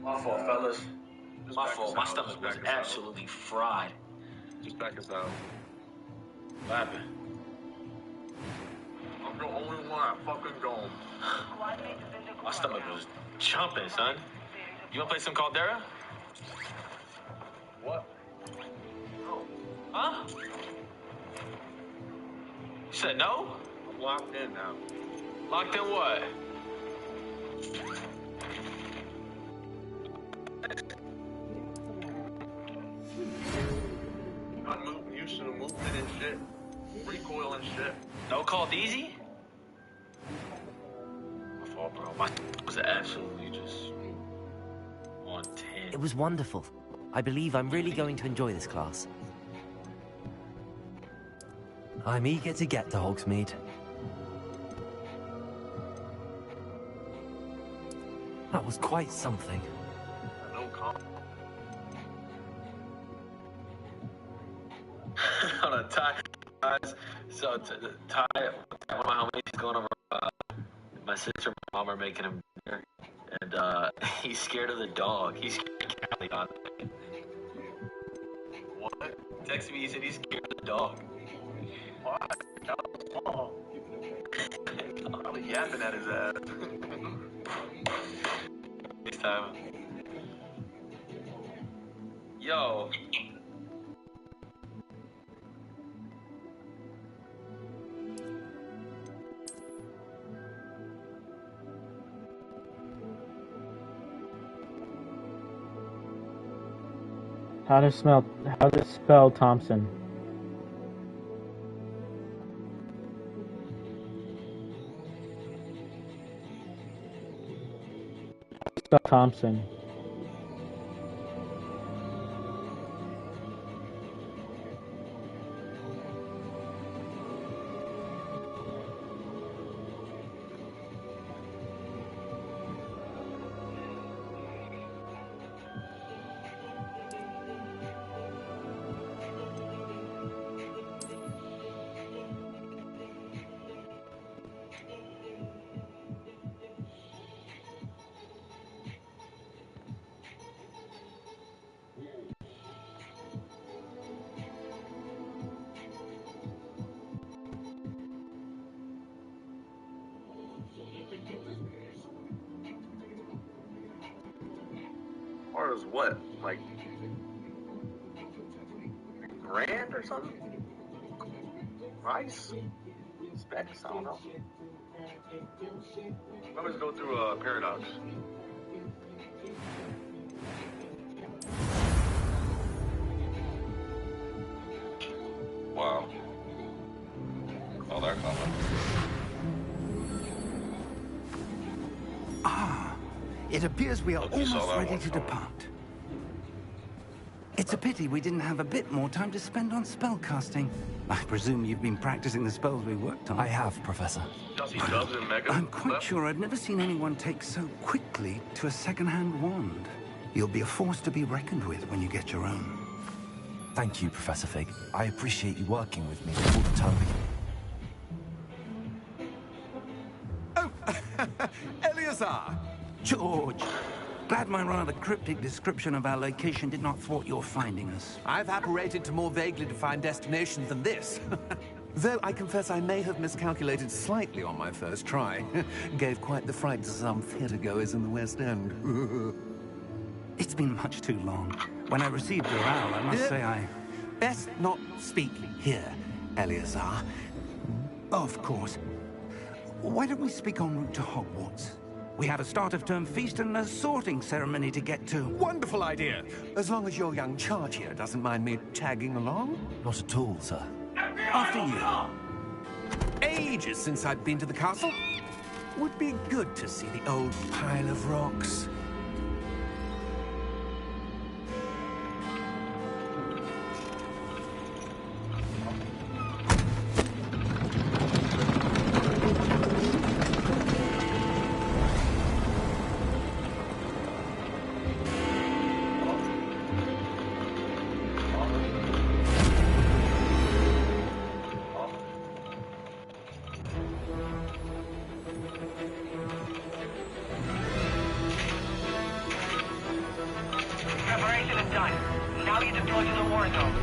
My fault, fellas. My fault. My Just stomach was back us out. absolutely fried. Just back us out. What happened? I'm the only one at fucking dome. My stomach was jumping, son. You wanna play some Caldera? What? No. Huh? You said no? I'm locked in now. Locked in what? I'm used to the movement and shit. Recoil and shit. No called easy? My fault, bro. My was absolutely just on 10. It was wonderful. I believe I'm really going to enjoy this class. I'm eager to get to Hogsmeade. That was quite something. No comment. On a tie, guys. So Ty, one of my homies, he's going over. My sister and my mom are making him dinner, and he's scared of the dog. He's scared of Callie on it. What? Texted me, he said he's scared of the dog. Why? Oh. Probably yapping at his ass. This time. Yo. How to spell Thompson? Spell Thompson. Or is what? Like grand or something? Rice? Specs? I don't know. Let's go through Paradox. Wow. Oh, they're coming. Ah, it appears we are Hope you saw almost that ready one to coming. depart. It's a pity we didn't have a bit more time to spend on spellcasting. I presume you've been practicing the spells we worked on. I have, Professor. Y'all see Dubs and Mega? I'm quite left? sure I've never seen anyone take so quickly to a second-hand wand. You'll be a force to be reckoned with when you get your own. Thank you, Professor Fig. I appreciate you working with me all the time. Oh, Eleazar! George! Glad my rather cryptic description of our location did not thwart your finding us. I've apparated to more vaguely defined destinations than this. Though I confess I may have miscalculated slightly on my first try. Gave quite the fright to some theatergoers in the West End. It's been much too long. When I received your owl, I must say I... Best not speak here, Eleazar. Of course. Why don't we speak en route to Hogwarts? We have a start-of-term feast and a sorting ceremony to get to. Wonderful idea. As long as your young charge here doesn't mind me tagging along. Not at all, sir. After you. Ages since I've been to the castle. Would be good to see the old pile of rocks. Done. Now you deploy to the war zone.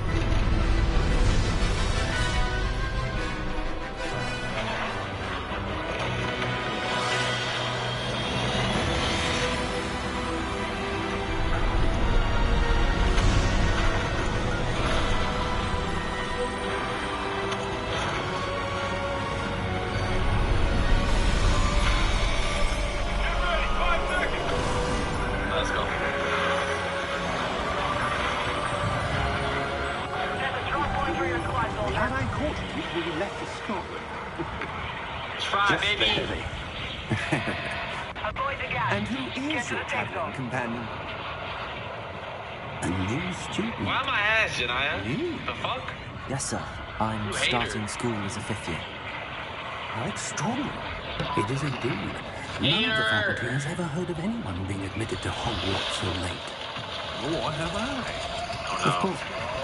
Let's go. Glad I caught you before you left for Scotland. Try, Just baby. barely. Avoid the gas. And who is your traveling companion? A new student. Why am I ass, Janaya? New? The fuck? Yes, sir. I'm You hate starting her. school as a 5th year. How extraordinary. It is indeed. None of the faculty has ever heard of anyone being admitted to Hogwarts so late. Nor have I. Oh, Of no. course,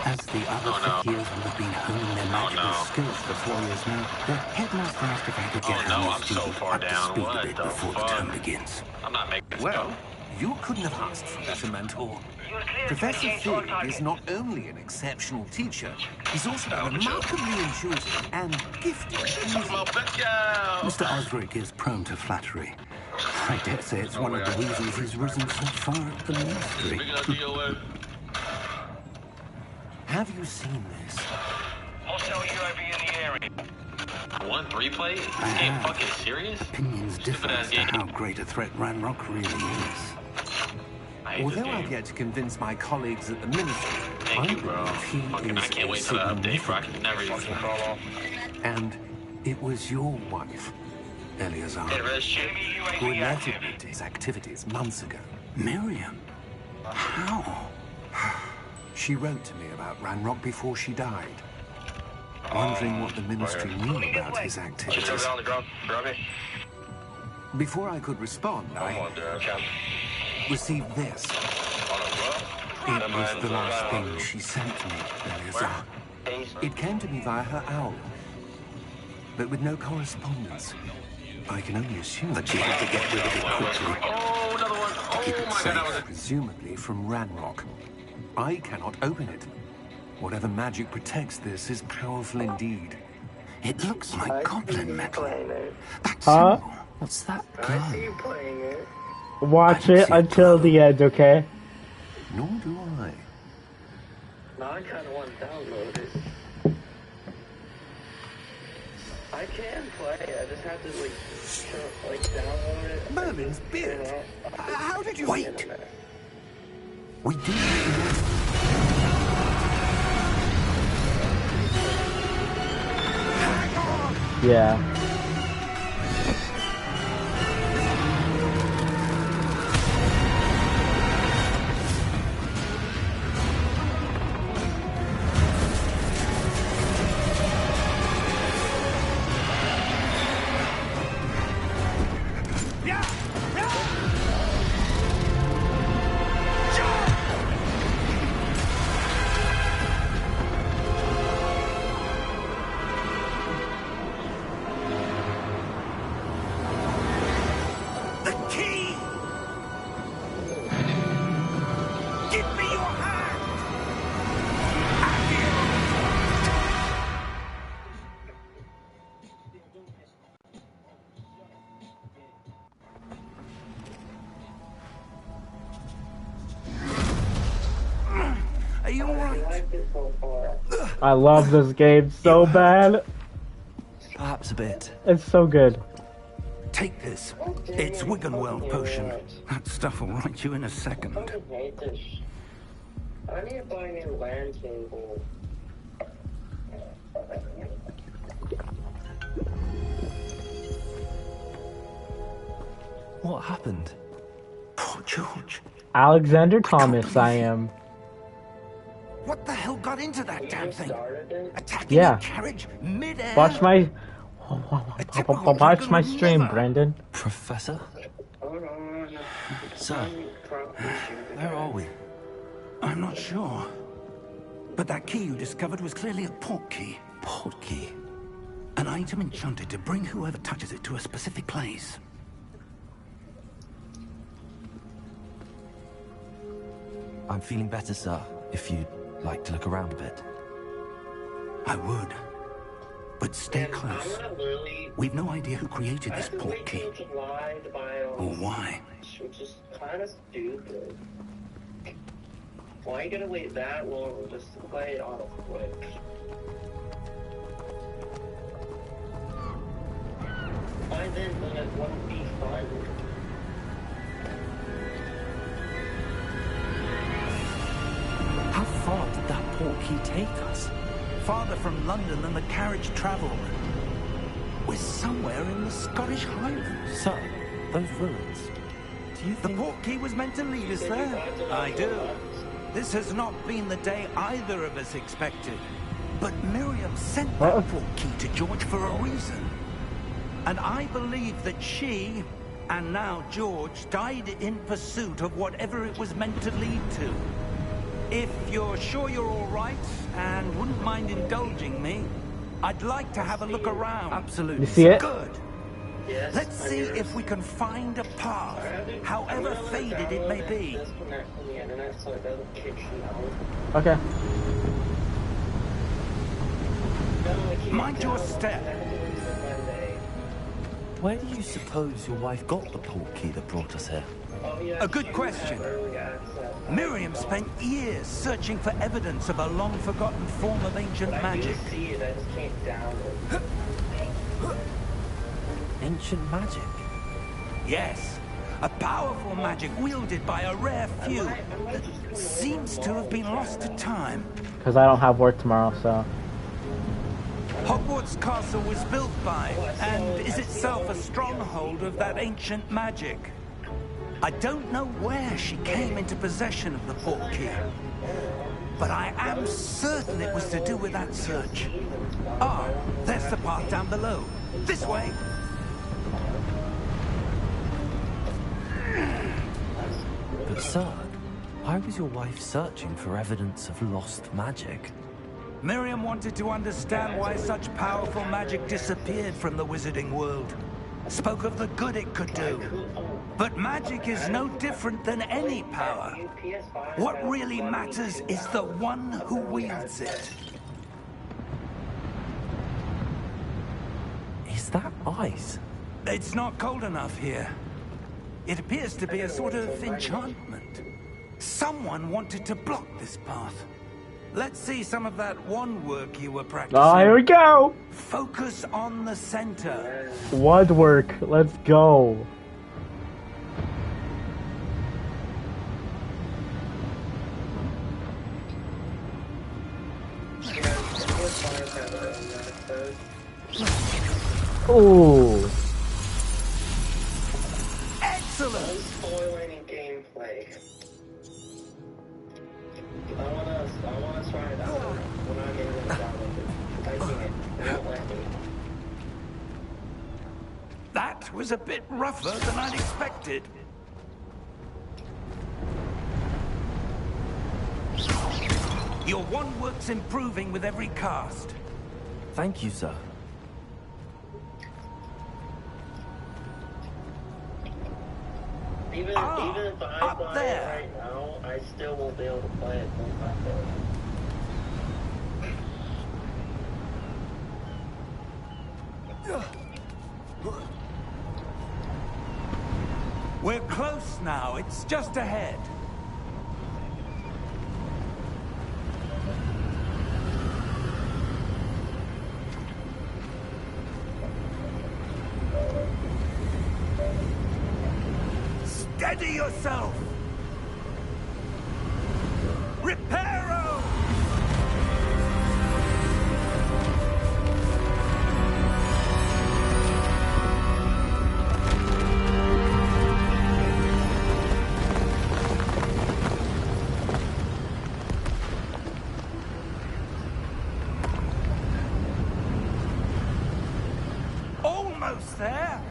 as the other Oh, no. fifth years will have been honing their magical no. skills for 4 years now, the headmaster asked if I could get Oh, a no, new I'm so student far up to down. speed What a bit the before the fuck? term begins. I'm not making this Well, go. you couldn't have asked for a better mentor. You're clear to Professor engage all Fig targets. is not only an exceptional teacher, he's also remarkably intuitive and gifted. Come on, let's go. Mr. Osric is prone to flattery. I dare say it's one of the reasons he's risen so far up the ministry. We gotta deal with. Have you seen this? Hostile UAV in the area. 1-3 play? Is this I game have. fucking serious? Opinions differ Stupid-ass as to game. how great a threat Ranrock really is. I hate this Although I've game. yet to convince my colleagues at the ministry, Thank I you, bro. believe he Fucking, I is can't a wait till that update, bro. I can never even Fucking call off. And it was your wife, Eleazar, Hey, red shit. Enemy who UAV alerted active. me to his activities months ago. Miriam? How? She wrote to me about Ranrock before she died, wondering what the ministry knew about his Get activities. over on the ground. Grab it. Before I could respond, Come I on, dude. Come. received this. It was the last thing she sent me, Eleazar. It came to me via her owl, but with no correspondence. I can only assume that she had to get rid of it quickly. Oh, another one. Keep Oh it my god, that was safe, presumably from Ranrock. I cannot open it. Whatever magic protects this is powerful indeed. It looks like goblin metal. That's Huh? What's that gun? Watch I it see it until the end, okay? Nor do I. No, I kind of want to download it. I can play it. I just have to like download it. Merlin's beard. How did you... Wait! We do. Yeah. The key! Give me your hand! Are you alright? I love this game so bad. Perhaps a bit. It's so good. Take this. It's Wiggenweld potion. That stuff will right you in a second. I hate this. I need to buy a new land table. What happened? Poor George. Alexander Thomas, I am. What the hell got into that damn thing? Attacking Yeah. a carriage mid-air? Watch my watch my stream, Brendan. Professor? Oh, no. Sir, where are we? I'm not sure. But that key you discovered was clearly a port key. Port key. An item enchanted to bring whoever touches it to a specific place. I'm feeling better, sir, if you'd like to look around a bit. I would. But stay close. We've no idea who created this portkey. Or why. Which is kind of stupid. Why are you gonna wait that long just to play it on a quick? Why then when it wouldn't be fun? How far did that portkey take us? Farther from London than the carriage travelled. We're somewhere in the Scottish Highlands. Sir, those ruins. Do you The think... portkey was meant to lead us there? I do. This has not been the day either of us expected. But Miriam sent that portkey to George for a reason. And I believe that she, and now George, died in pursuit of whatever it was meant to lead to. If you're sure you're all right, and wouldn't mind indulging me, I'd like to have a look around. Absolutely. You see it? Good. Yes, Let's see if we can find a path, however faded it may be. Disconnect from the internet so it doesn't kick you out. Okay. Mind your step. Where do you suppose your wife got the portkey that brought us here? A good question. Miriam spent years searching for evidence of a long-forgotten form of ancient magic. I see it, I just can't download it. Ancient magic? Yes, a powerful magic wielded by a rare few that seems to have been lost to time. Because I don't have work tomorrow, so... Hogwarts Castle was built by, and is itself a stronghold of that ancient magic. I don't know where she came into possession of the portkey, but I am certain it was to do with that search. Ah, there's the path down below. This way. But sir, why was your wife searching for evidence of lost magic? Miriam wanted to understand why such powerful magic disappeared from the wizarding world. Spoke of the good it could do. But magic is no different than any power. What really matters is the one who wields it. Is that ice? It's not cold enough here. It appears to be a sort of enchantment. Someone wanted to block this path. Let's see some of that wand work you were practicing. Oh, here we go! Focus on the center. Wand work, let's go. Ooh. Excellent! Unspoiling gameplay. I wanna try it out. We're not getting it downloaded. I can't. They won't let me. That was a bit rougher than I'd expected. Your wand work's improving with every cast. Thank you, sir. Even if I buy it right now, I still won't be able to play it once I play it. We're close now. It's just ahead. Steady yourself! Reparo! Almost there!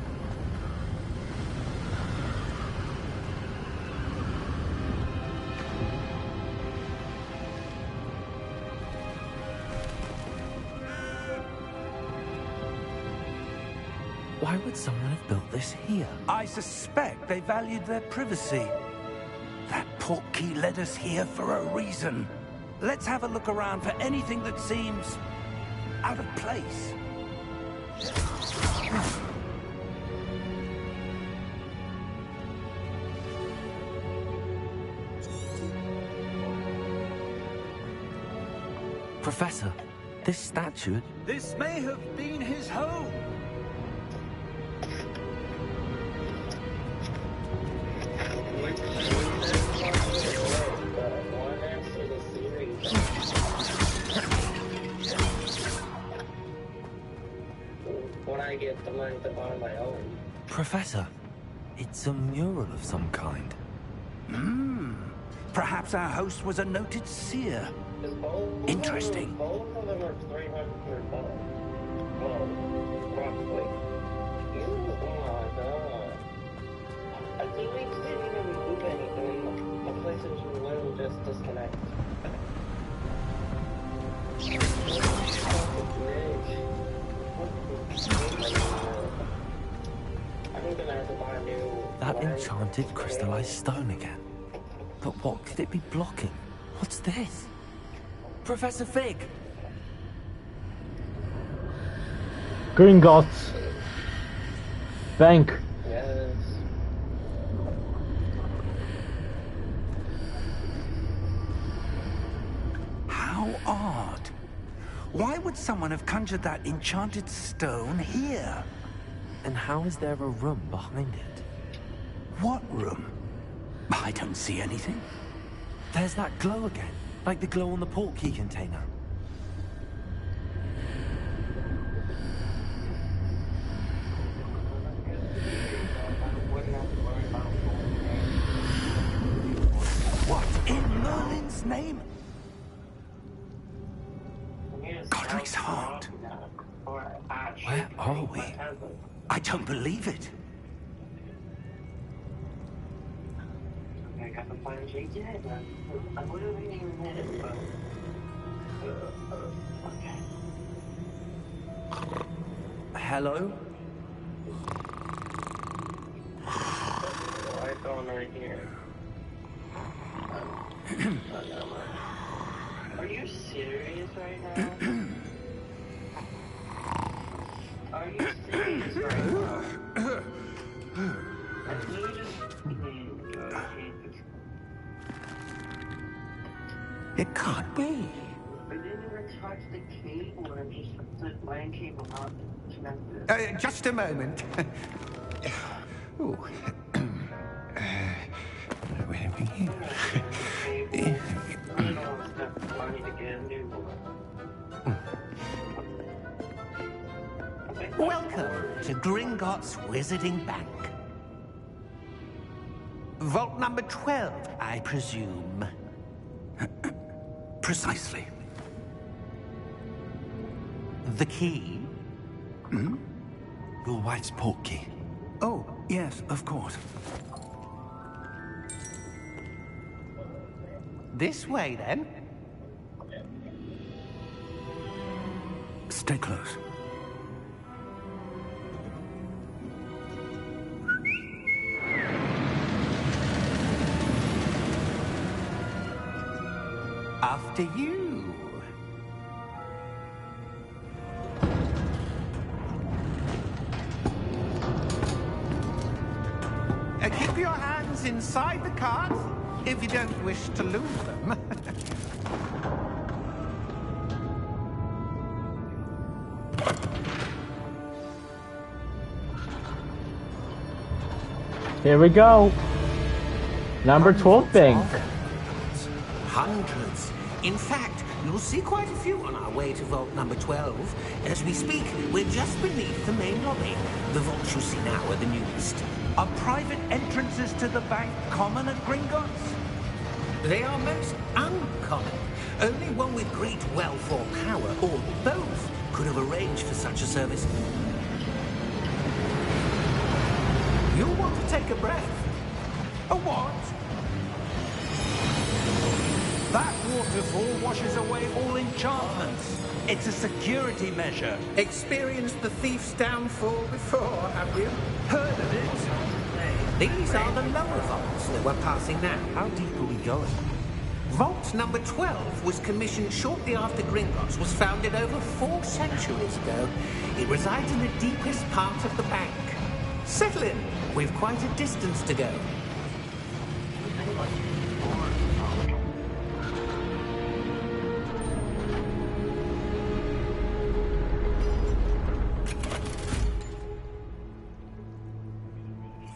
Why would someone have built this here? I suspect they valued their privacy. That portkey led us here for a reason. Let's have a look around for anything that seems out of place. Professor, this statue... This may have been his home. When I get the money to buy my own. Professor, it's a mural of some kind. Perhaps our host was a noted seer. Interesting. Both of them are 300 bucks. Well, roughly. Oh my god. I think we didn't even move anything. The place is a little just disconnected. I'm gonna have to buy a new... That enchanted crystallized stone again. But what could it be blocking? What's this? Professor Fig! Gringotts. Bank. Yes. How odd. Why would someone have conjured that enchanted stone here? And how is there a room behind it? What room? I don't see anything. There's that glow again, like the glow on the portkey container. What in Merlin's name? Godric's heart. Where are we? I don't believe it. I got the plan sheet yet. I wouldn't even hit it, but... okay. Hello? Right on right here. Are you serious right now? Are you serious right now? I literally just... It can't be. I didn't even touch the cable. I just the line cable not connected. Just a moment. Ooh. Where are we here? Welcome to Gringotts Wizarding Bank. Vault number 12, I presume. Precisely. The key? Hmm? Your wife's portkey. Oh, yes, of course. This way, then. Stay close. After you. Keep your hands inside the cart if you don't wish to lose them. Here we go. Number 12 bank. Hundreds. In fact, you'll see quite a few on our way to vault number 12. As we speak, we're just beneath the main lobby. The vaults you see now are the newest. Are private entrances to the bank common at Gringotts? They are most uncommon. Only one with great wealth or power, or both, could have arranged for such a service. You'll want to take a breath. A what? That waterfall washes away all enchantments. It's a security measure. Experienced the thief's downfall before, have you? Heard of it? These are the lower vaults that we're passing now. How deep are we going? Vault number 12 was commissioned shortly after Gringotts was founded over 4 centuries ago. It resides in the deepest part of the bank. Settle in. We've quite a distance to go.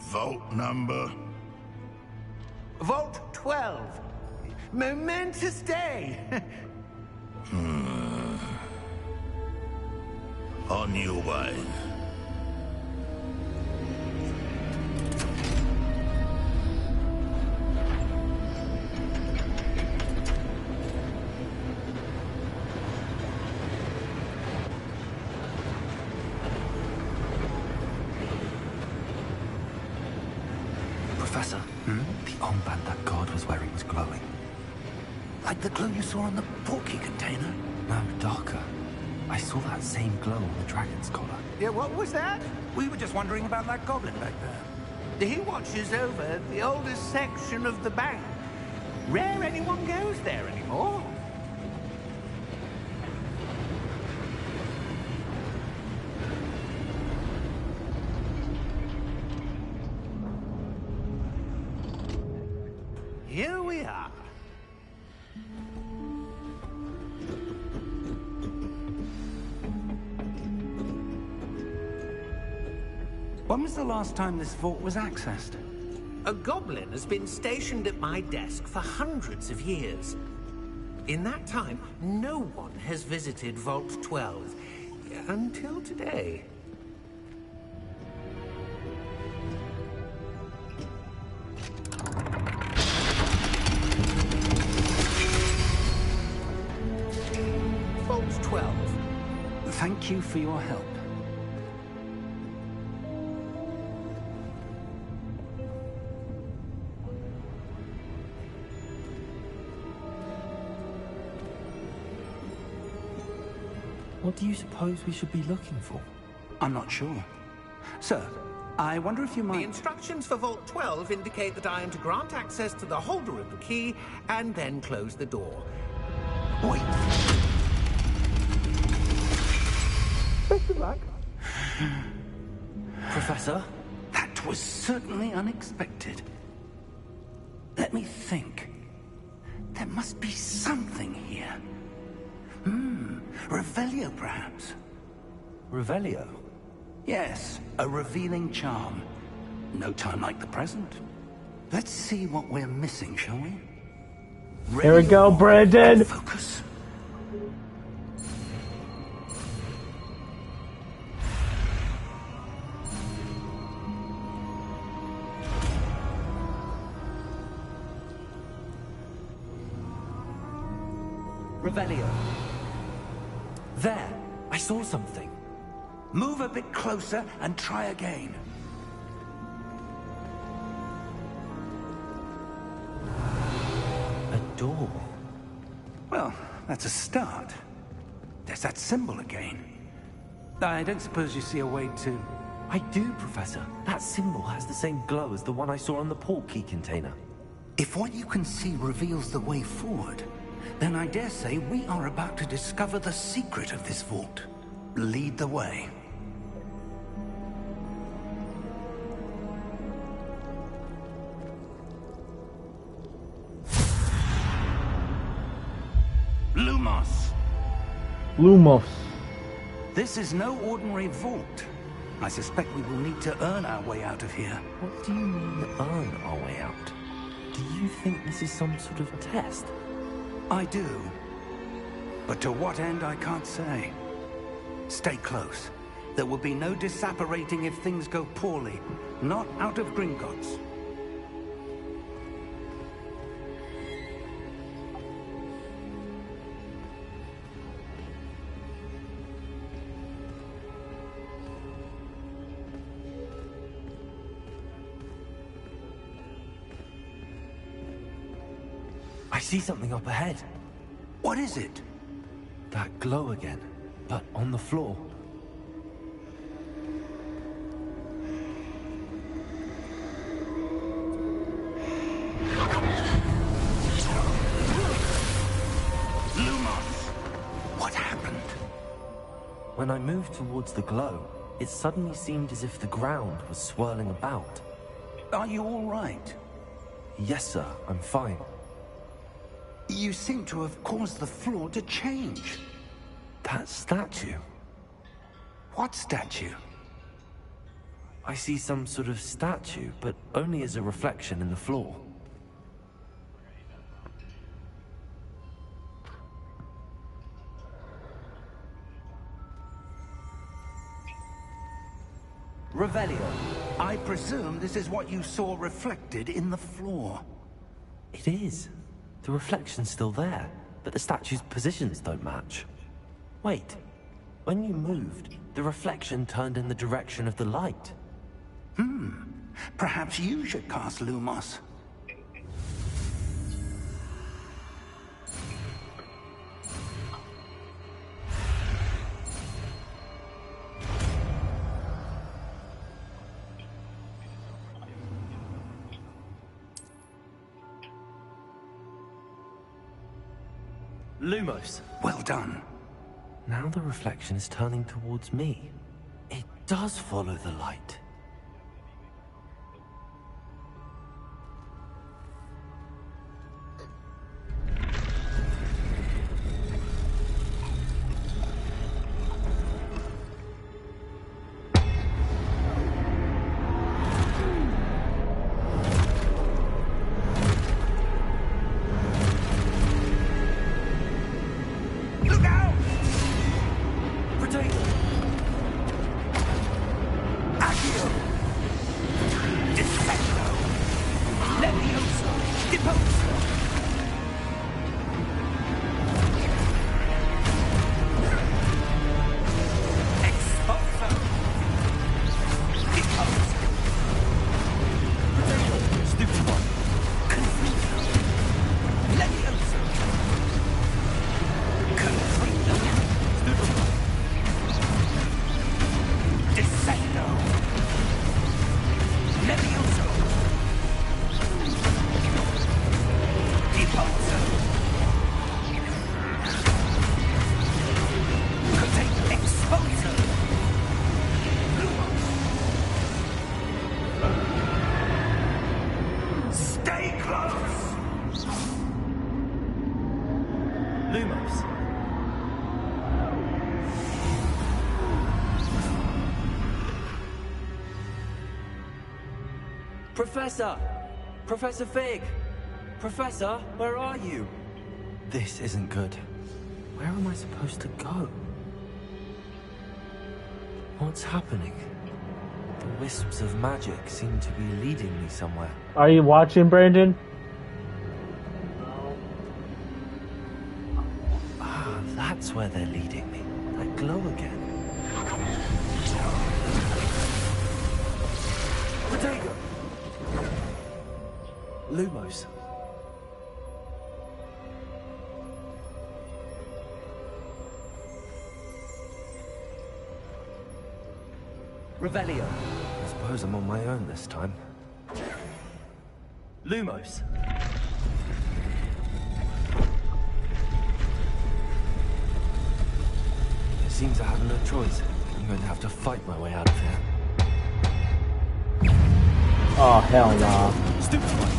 Vault number? Vault 12. Momentous day. On your way. Professor, the armband that guard was wearing was glowing. Like the glow you saw on the portkey container? No, darker. I saw that same glow on the dragon's collar. Yeah, what was that? We were just wondering about that goblin back there. He watches over the oldest section of the bank. Rare anyone goes there anymore. Here we are. When was the last time this vault was accessed? A goblin has been stationed at my desk for hundreds of years. In that time, no one has visited Vault 12. Until today. Vault 12. Thank you for your help. What do you suppose we should be looking for? I'm not sure. Sir, I wonder if you might... The instructions for Vault 12 indicate that I am to grant access to the holder of the key and then close the door. Wait. Best of luck. Professor? That was certainly unexpected. Let me think. There must be something here. Revelio, perhaps? Revelio? Yes, a revealing charm. No time like the present. Let's see what we're missing, shall we? Here we go, Brandon! Focus. Revelio. There! I saw something. Move a bit closer and try again. A door. Well, that's a start. There's that symbol again. I don't suppose you see a way to... I do, Professor. That symbol has the same glow as the one I saw on the portkey container. If what you can see reveals the way forward, then I dare say we are about to discover the secret of this vault. Lead the way. Lumos! Lumos. This is no ordinary vault. I suspect we will need to earn our way out of here. What do you mean, earn our way out? Do you think this is some sort of test? I do. But to what end, I can't say. Stay close. There will be no disapparating if things go poorly. Not out of Gringotts. I see something up ahead. What is it? That glow again, but on the floor. When I moved towards the glow, it suddenly seemed as if the ground was swirling about. Are you all right? Yes, sir, I'm fine. You seem to have caused the floor to change. That statue? What statue? I see some sort of statue, but only as a reflection in the floor. Revelio, I presume this is what you saw reflected in the floor. It is. The reflection's still there, but the statue's positions don't match. Wait, when you moved, the reflection turned in the direction of the light. Perhaps you should cast Lumos. Lumos. Well done. Now the reflection is turning towards me. It does follow the light. Professor! Professor Fig! Professor, where are you? This isn't good. Where am I supposed to go? What's happening? The wisps of magic seem to be leading me somewhere. Are you watching, Brandon? Ah, that's where they're leading me. That glow again. Potato! Lumos. Revelio. I suppose I'm on my own this time. Lumos. It seems I have no choice. I'm going to have to fight my way out of here. Oh, hell no. Stupid one.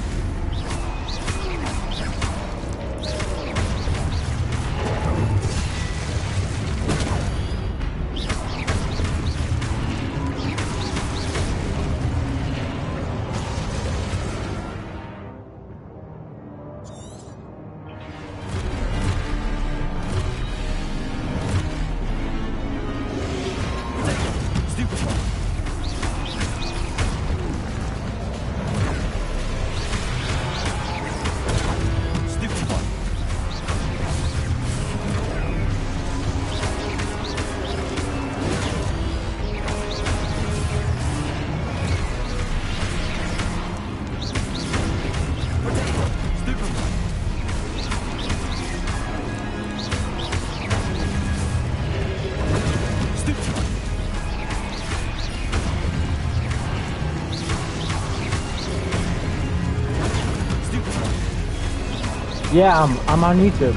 Yeah, I'm on YouTube.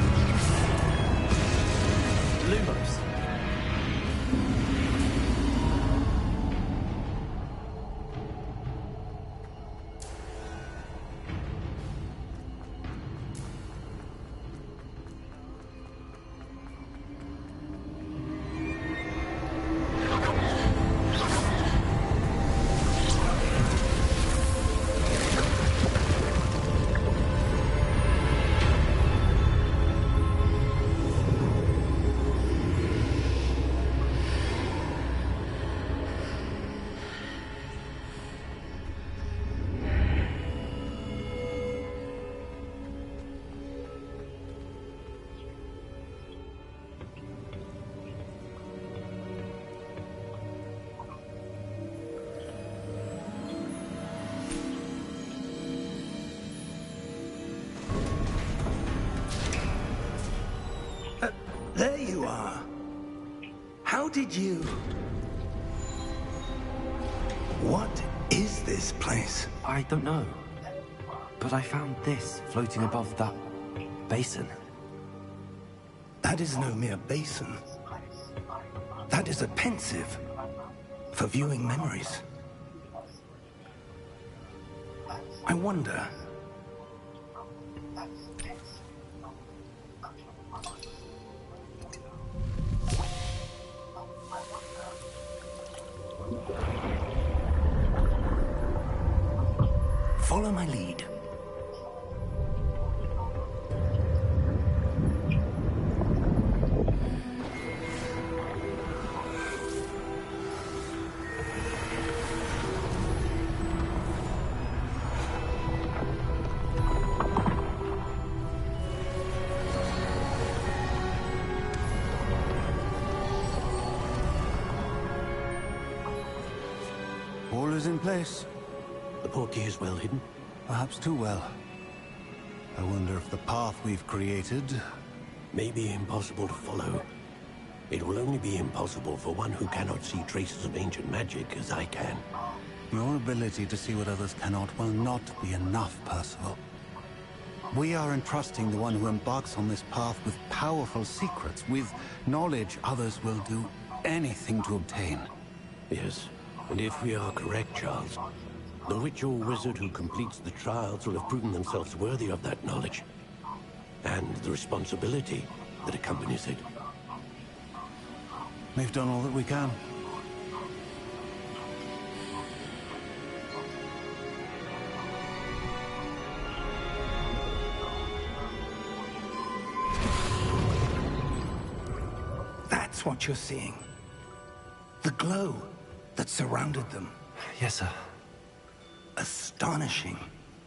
Lumos. are. How did you... What is this place? I don't know. But I found this floating above that basin. That is no mere basin. That is a pensive for viewing memories. I wonder... Follow my lead. All is in place. The portkey is well hidden? Perhaps too well. I wonder if the path we've created... may be impossible to follow. It will only be impossible for one who cannot see traces of ancient magic as I can. Your ability to see what others cannot will not be enough, Percival. We are entrusting the one who embarks on this path with powerful secrets, with knowledge others will do anything to obtain. Yes, and if we are correct, Charles, the witch or wizard who completes the trials will have proven themselves worthy of that knowledge. And the responsibility that accompanies it. We've done all that we can. That's what you're seeing. The glow that surrounded them. Yes, sir. Astonishing.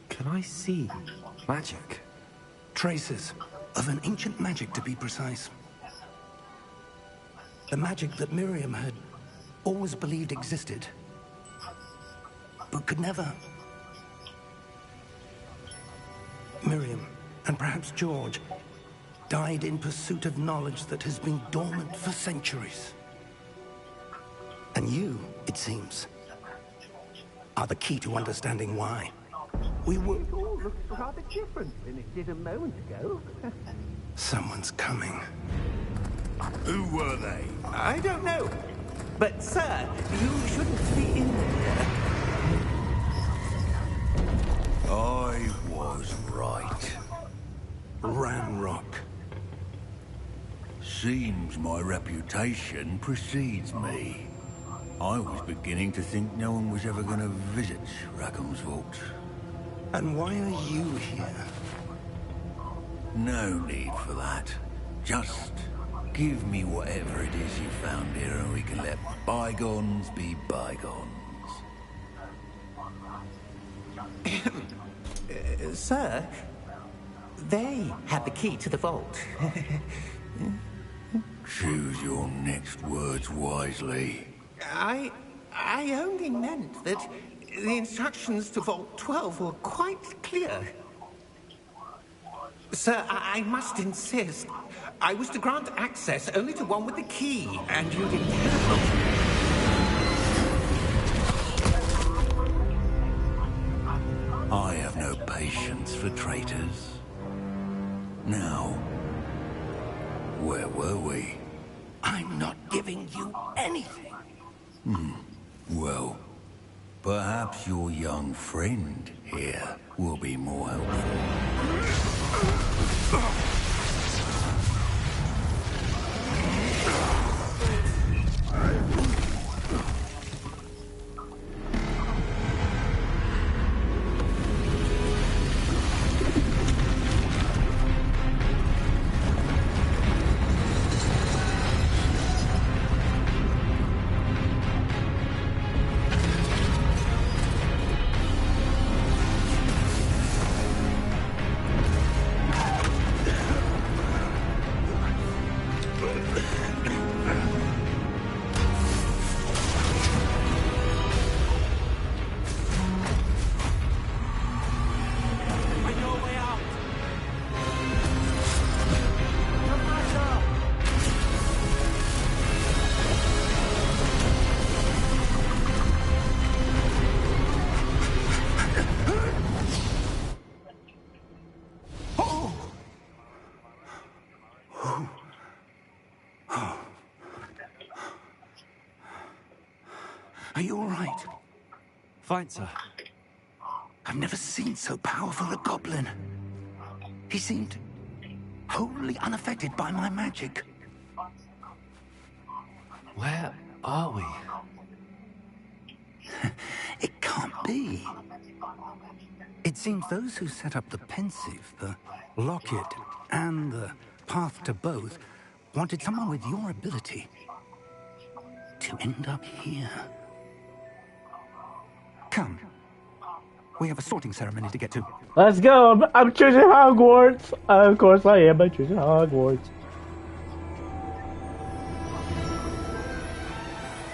Can I see magic? Traces of an ancient magic, to be precise. The magic that Miriam had always believed existed, but could never. Miriam, and perhaps George, died in pursuit of knowledge that has been dormant for centuries. And you, it seems, are the key to understanding why. We were... It all looks rather different than it did a moment ago. Someone's coming. Who were they? I don't know. But, sir, you shouldn't be in here. I was right. Ranrock. Seems my reputation precedes me. I was beginning to think no one was ever going to visit Rackham's vault. And why are you here? No need for that. Just give me whatever it is you found here and we can let bygones be bygones. Sir, they have the key to the vault. Choose your next words wisely. I only meant that the instructions to Vault 12 were quite clear. Sir, I must insist. I was to grant access only to one with the key, and you didn't have it. I have no patience for traitors. Now, where were we? I'm not giving you anything. Well, perhaps your young friend here will be more helpful. you all right? Fine, sir. I've never seen so powerful a goblin. He seemed wholly unaffected by my magic. Where are we? It can't be. It seems those who set up the pensive, the locket, and the path to both wanted someone with your ability to end up here. Come. We have a sorting ceremony to get to. Let's go! I'm choosing Hogwarts! Of course I am. I'm choosing Hogwarts.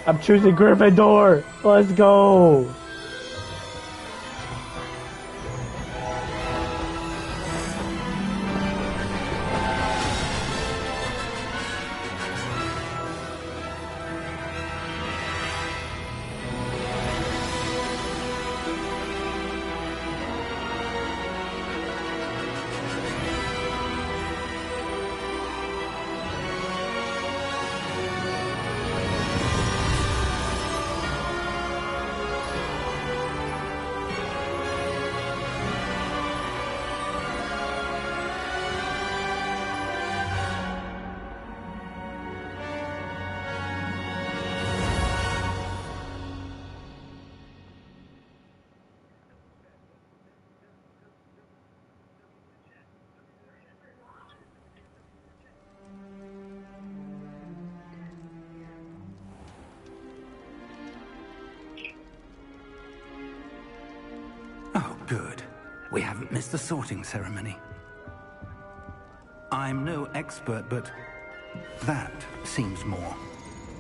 I'm choosing Gryffindor! Let's go! Oh, good. We haven't missed the sorting ceremony. I'm no expert, but that seems more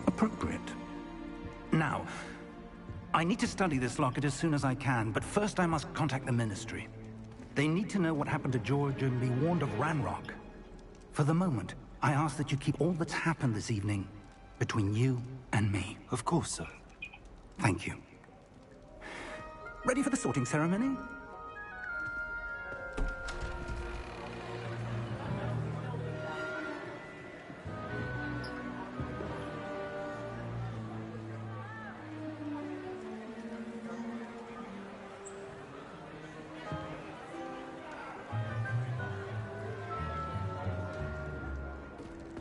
appropriate. Now, I need to study this locket as soon as I can, but first I must contact the Ministry. They need to know what happened to George and be warned of Ranrock. For the moment, I ask that you keep all that's happened this evening between you and me. Of course, sir. Thank you. Ready for the sorting ceremony?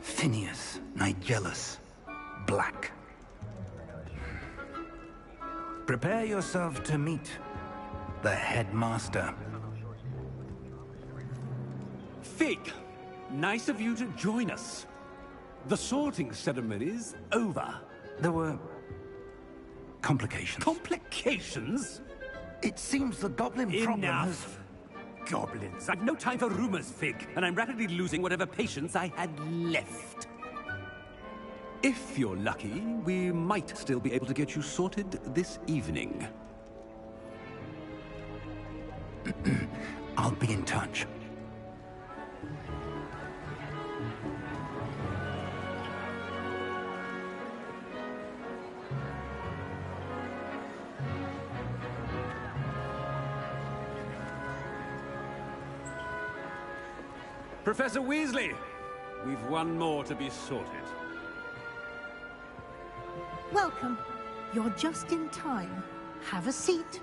Phineas, Nigellus, Black. Prepare yourself to meet the headmaster. Fig, nice of you to join us. The sorting ceremony's over. There were complications. Complications? It seems the goblin problem has... Enough. Goblins. I've no time for rumors, Fig, and I'm rapidly losing whatever patience I had left. If you're lucky, we might still be able to get you sorted this evening. I'll be in touch. Professor Weasley, we've one more to be sorted. Welcome. You're just in time. Have a seat.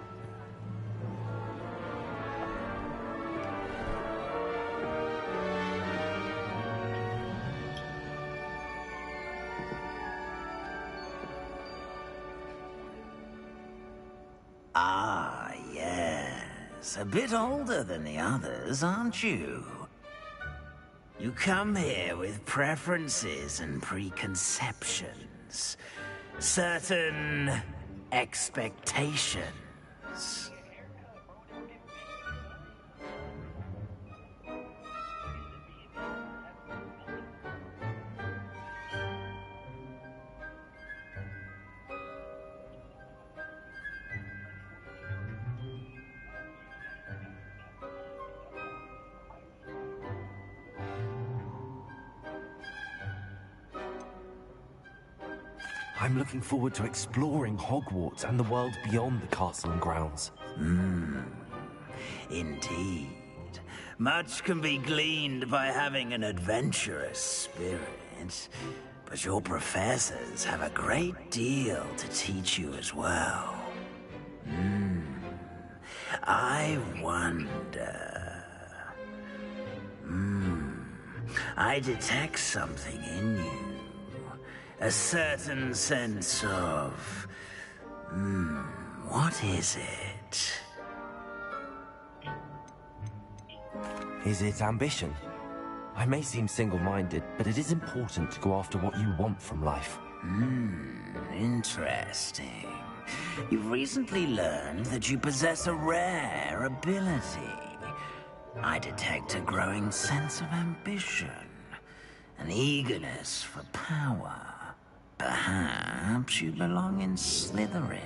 Ah, yes. A bit older than the others, aren't you? You come here with preferences and preconceptions. Certain expectations. I'm looking forward to exploring Hogwarts and the world beyond the castle and grounds. Indeed. Much can be gleaned by having an adventurous spirit. but your professors have a great deal to teach you as well. I wonder... I detect something in you. A certain sense of... what is it? Is it ambition? I may seem single-minded, but it is important to go after what you want from life. Interesting. You've recently learned that you possess a rare ability. I detect a growing sense of ambition, an eagerness for power. Perhaps you belong in Slytherin.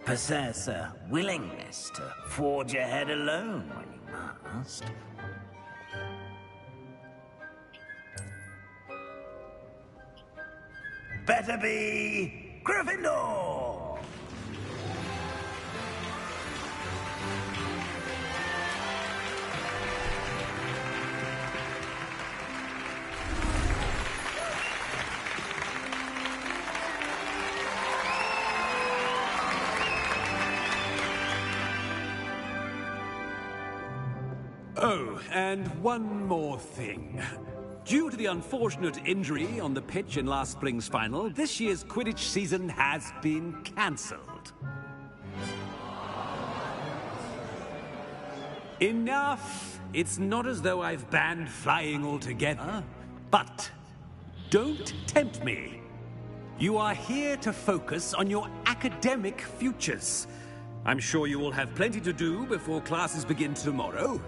Possess a willingness to forge ahead alone when you must. Better be Gryffindor! Oh, and one more thing. Due to the unfortunate injury on the pitch in last spring's final, this year's Quidditch season has been cancelled. Enough! It's not as though I've banned flying altogether. But don't tempt me. You are here to focus on your academic futures. I'm sure you will have plenty to do before classes begin tomorrow.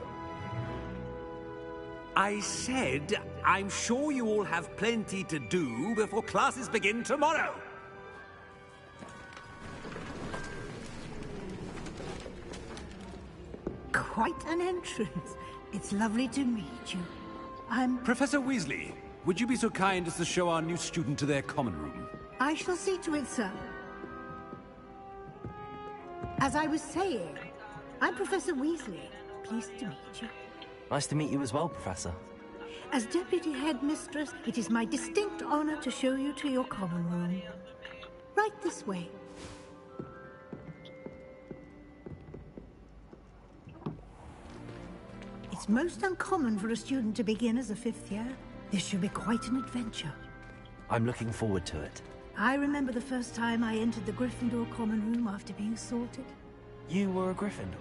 I said, I'm sure you all have plenty to do before classes begin tomorrow. Quite an entrance. It's lovely to meet you. I'm... Professor Weasley, would you be so kind as to show our new student to their common room? I shall see to it, sir. As I was saying, I'm Professor Weasley. Pleased to meet you. Nice to meet you as well, Professor. As Deputy Headmistress, it is my distinct honor to show you to your common room. Right this way. It's most uncommon for a student to begin as a fifth year. This should be quite an adventure. I'm looking forward to it. I remember the first time I entered the Gryffindor common room after being sorted. You were a Gryffindor?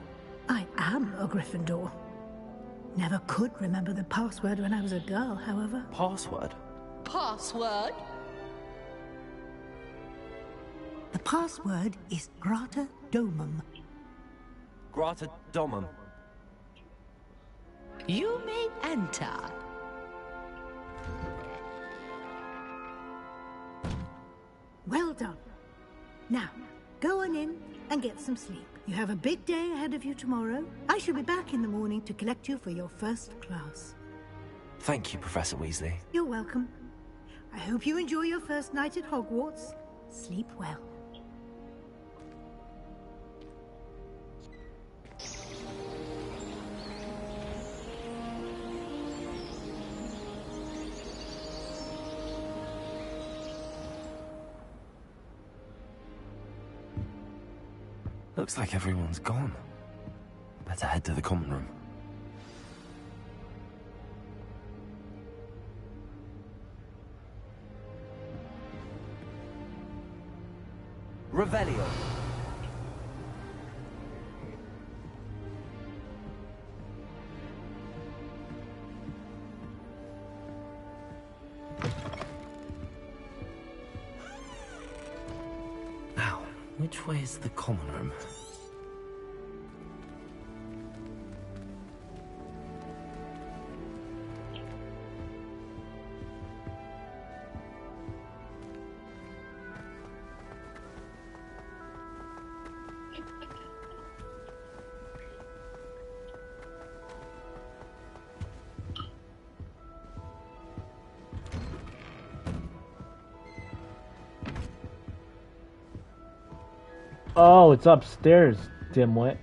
I am a Gryffindor. Never could remember the password when I was a girl, however. Password? Password? The password is Grata Domum. Grata Domum. You may enter. Well done. Now, go on in and get some sleep. You have a big day ahead of you tomorrow. I shall be back in the morning to collect you for your first class. Thank you, Professor Weasley. You're welcome. I hope you enjoy your first night at Hogwarts. Sleep well. Looks like everyone's gone. Better head to the common room. Revelio. Now, which way is the common room? Oh, it's upstairs, dimwit.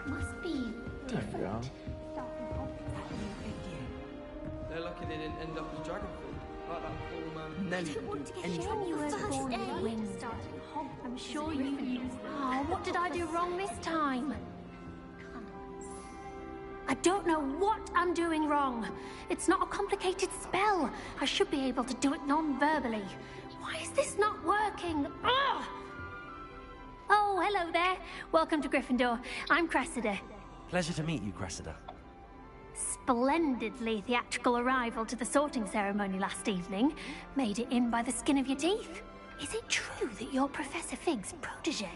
Must be different. They're lucky they didn't end up as dragon food. Like that poor man. Nelly would do anything. You were born in the wind. I'm sure you used. Oh, what did I do wrong this time? I don't know what I'm doing wrong. It's not a complicated spell. I should be able to do it non-verbally. Why is this not working? Ugh! Oh, hello there. Welcome to Gryffindor. I'm Cressida. Pleasure to meet you, Cressida. Splendidly theatrical arrival to the sorting ceremony last evening. Made it in by the skin of your teeth. Is it true that you're Professor Fig's protege?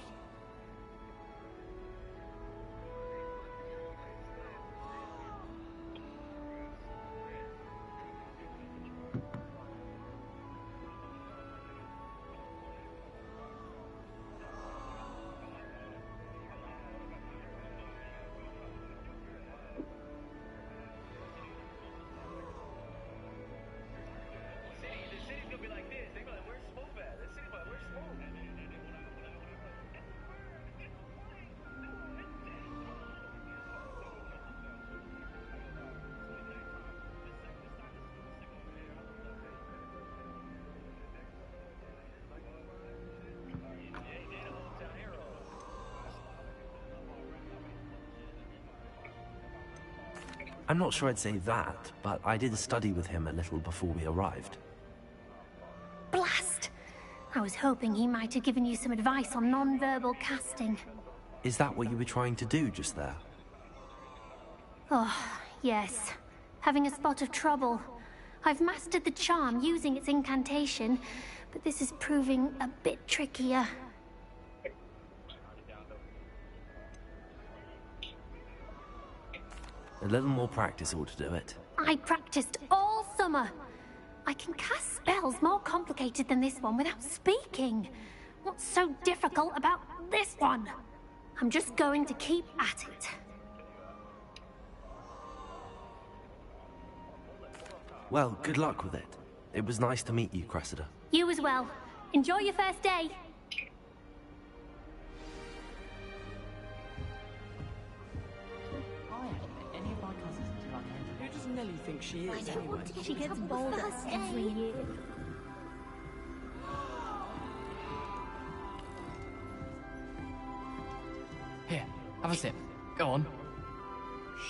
I'm not sure I'd say that, but I did study with him a little before we arrived. Blast! I was hoping he might have given you some advice on non-verbal casting. Is that what you were trying to do just there? Oh, yes. Having a spot of trouble. I've mastered the charm using its incantation, but this is proving a bit trickier. A little more practice ought to do it. I practiced all summer. I can cast spells more complicated than this one without speaking. What's so difficult about this one? I'm just going to keep at it. Well, good luck with it. It was nice to meet you, Cressida. You as well. Enjoy your first day. Who does Nelly think she is, I don't anyway? want to get she gets bolder every year. Here, have a sip. Go on.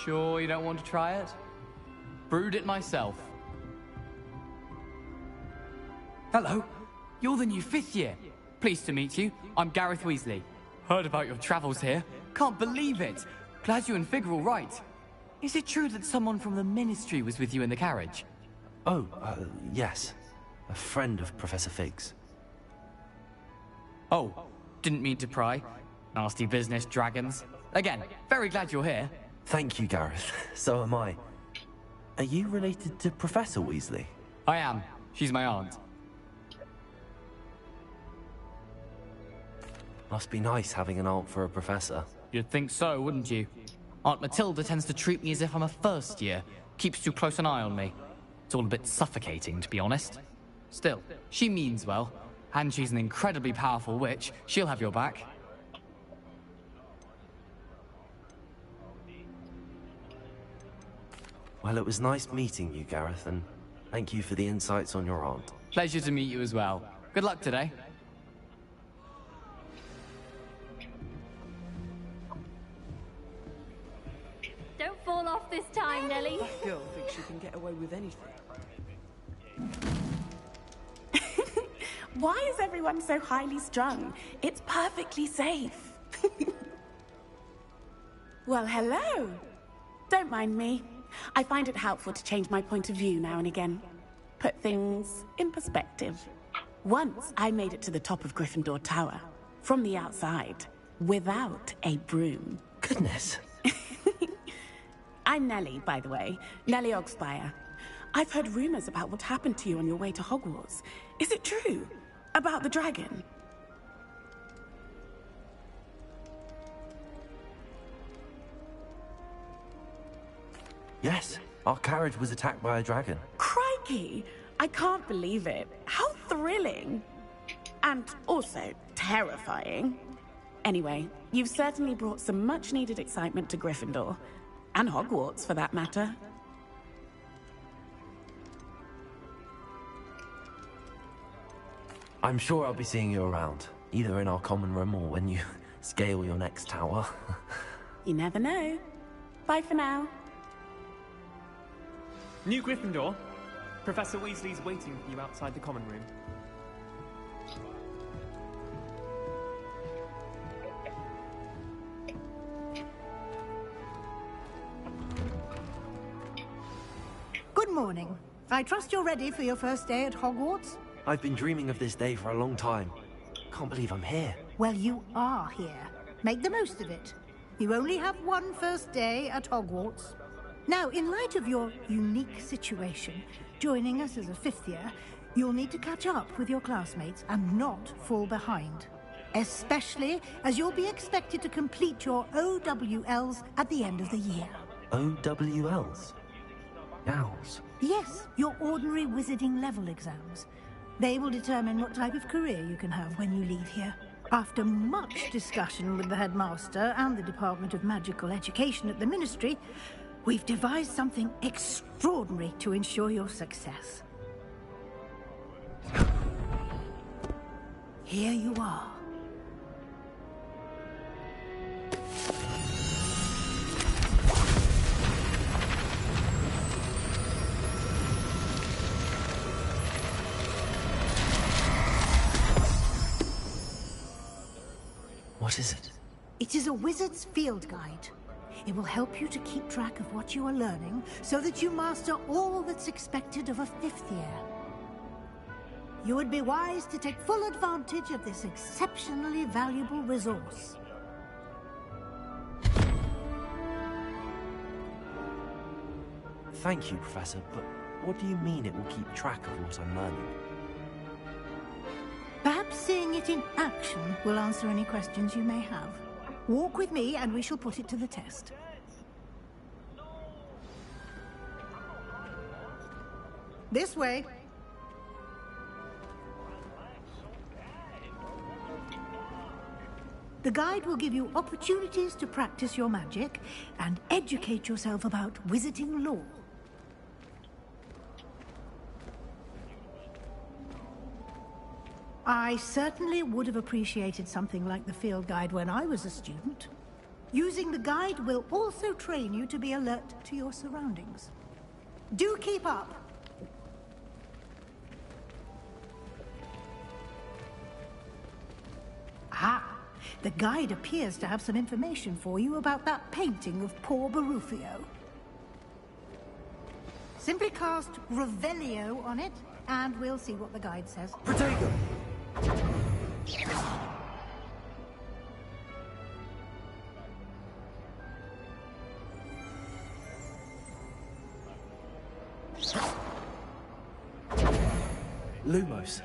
Sure you don't want to try it? Brewed it myself. Hello, you're the new 5th year. Pleased to meet you. I'm Gareth Weasley. Heard about your travels here. Can't believe it. Glad you and Fig are all right. Is it true that someone from the Ministry was with you in the carriage? Oh, yes. A friend of Professor Fig's. Oh, didn't mean to pry. Nasty business, dragons. Again, very glad you're here. Thank you, Gareth. So am I. Are you related to Professor Weasley? I am. She's my aunt. Must be nice having an aunt for a professor. You'd think so, wouldn't you? Aunt Matilda tends to treat me as if I'm a first year. Keeps too close an eye on me. It's all a bit suffocating, to be honest. Still, she means well. And she's an incredibly powerful witch. She'll have your back. Well, it was nice meeting you, Gareth, and thank you for the insights on your aunt. Pleasure to meet you as well. Good luck today. Don't fall off this time, Nelly. That girl thinks she can get away with anything. Why is everyone so highly strung? It's perfectly safe. Well, hello. Don't mind me. I find it helpful to change my point of view now and again. Put things in perspective. Once I made it to the top of Gryffindor Tower, from the outside, without a broom. Goodness. I'm Nellie, by the way. Nellie Ogspire. I've heard rumors about what happened to you on your way to Hogwarts. Is it true? About the dragon? Yes, our carriage was attacked by a dragon. Crikey! I can't believe it. How thrilling! And also terrifying. Anyway, you've certainly brought some much-needed excitement to Gryffindor. And Hogwarts, for that matter. I'm sure I'll be seeing you around, either in our common room or when you scale your next tower. You never know. Bye for now. New Gryffindor. Professor Weasley's waiting for you outside the common room. Good morning. I trust you're ready for your first day at Hogwarts? I've been dreaming of this day for a long time. Can't believe I'm here. Well, you are here. Make the most of it. You only have one first day at Hogwarts. Now, in light of your unique situation, joining us as a fifth year, you'll need to catch up with your classmates and not fall behind. Especially as you'll be expected to complete your OWLs at the end of the year. OWLs? Owls? Yes, your ordinary wizarding level exams. They will determine what type of career you can have when you leave here. After much discussion with the headmaster and the Department of Magical Education at the Ministry, we've devised something extraordinary to ensure your success. Here you are. What is it? It is a wizard's field guide. It will help you to keep track of what you are learning so that you master all that's expected of a fifth year. You would be wise to take full advantage of this exceptionally valuable resource. Thank you, Professor, but what do you mean it will keep track of what I'm learning? Perhaps seeing it in action will answer any questions you may have. Walk with me and we shall put it to the test. This way. The guide will give you opportunities to practice your magic and educate yourself about wizarding lore. I certainly would have appreciated something like the field guide when I was a student. Using the guide will also train you to be alert to your surroundings. Do keep up! Ah, the guide appears to have some information for you about that painting of poor Barufio. Simply cast Revelio on it, and we'll see what the guide says. Protego! Lumos.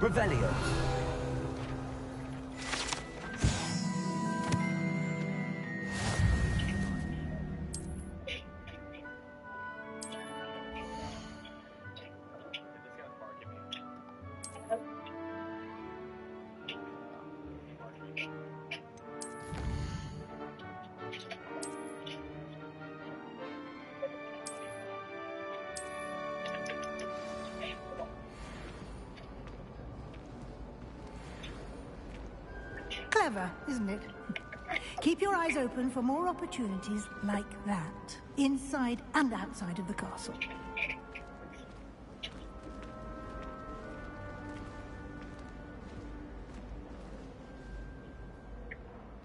Revelio. Clever, isn't it? Keep your eyes open for more opportunities like that, inside and outside of the castle.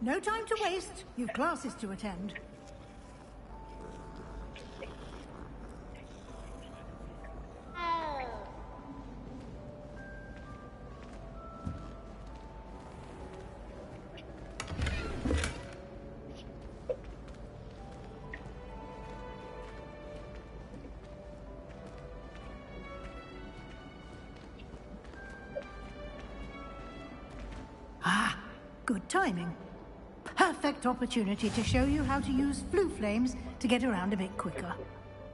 No time to waste. You've classes to attend. Ah, good timing. Perfect opportunity to show you how to use flue flames to get around a bit quicker.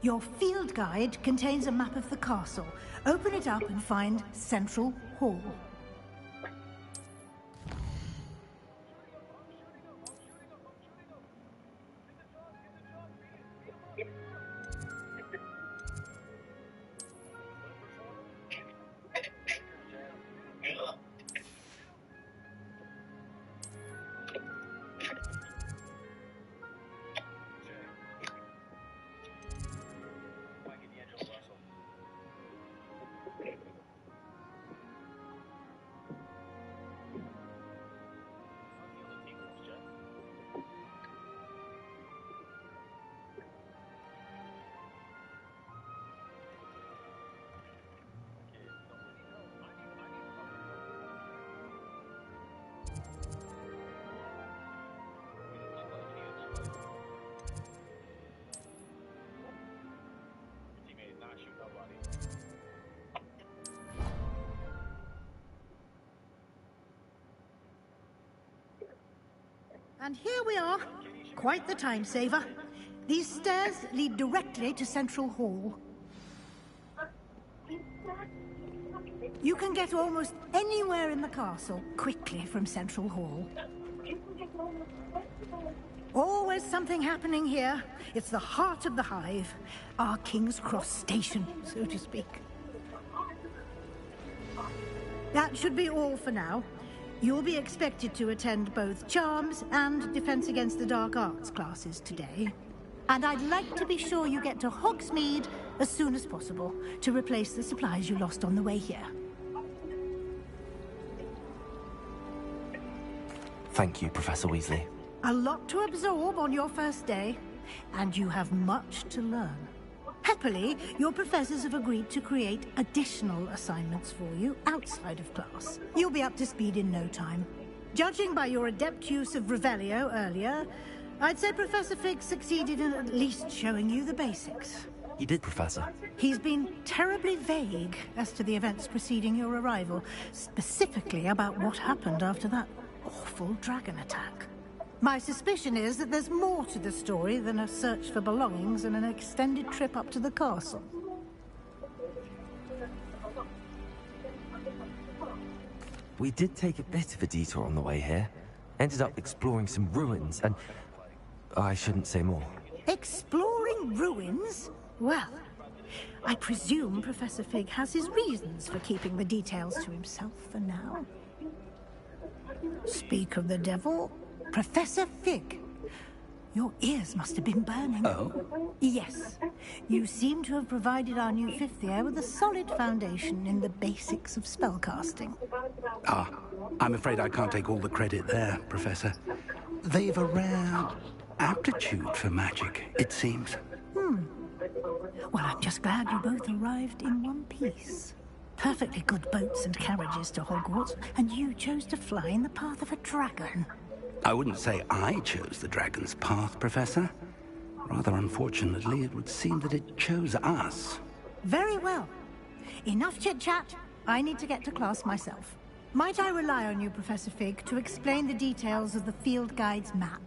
Your field guide contains a map of the castle. Open it up and find Central Hall. And here we are. Quite the time saver. These stairs lead directly to Central Hall. You can get almost anywhere in the castle quickly from Central Hall. Always something happening here. It's the heart of the hive. Our King's Cross station, so to speak. That should be all for now. You'll be expected to attend both Charms and Defense Against the Dark Arts classes today. And I'd like to be sure you get to Hogsmeade as soon as possible to replace the supplies you lost on the way here. Thank you, Professor Weasley. A lot to absorb on your first day, and you have much to learn. Happily, your professors have agreed to create additional assignments for you outside of class. You'll be up to speed in no time. Judging by your adept use of Revelio earlier, I'd say Professor Fig succeeded in at least showing you the basics. He did, Professor. He's been terribly vague as to the events preceding your arrival, specifically about what happened after that awful dragon attack. My suspicion is that there's more to the story than a search for belongings and an extended trip up to the castle. We did take a bit of a detour on the way here. Ended up exploring some ruins and... I shouldn't say more. Exploring ruins? Well, I presume Professor Fig has his reasons for keeping the details to himself for now. Speak of the devil, Professor Fig. Your ears must have been burning. Oh? Yes. You seem to have provided our new fifth year with a solid foundation in the basics of spellcasting. Ah, I'm afraid I can't take all the credit there, Professor. They've a rare aptitude for magic, it seems. Well, I'm just glad you both arrived in one piece. Perfectly good boats and carriages to Hogwarts, and you chose to fly in the path of a dragon. I wouldn't say I chose the dragon's path, Professor. Rather unfortunately, it would seem that it chose us. Very well. Enough chit-chat. I need to get to class myself. Might I rely on you, Professor Fig, to explain the details of the field guide's map?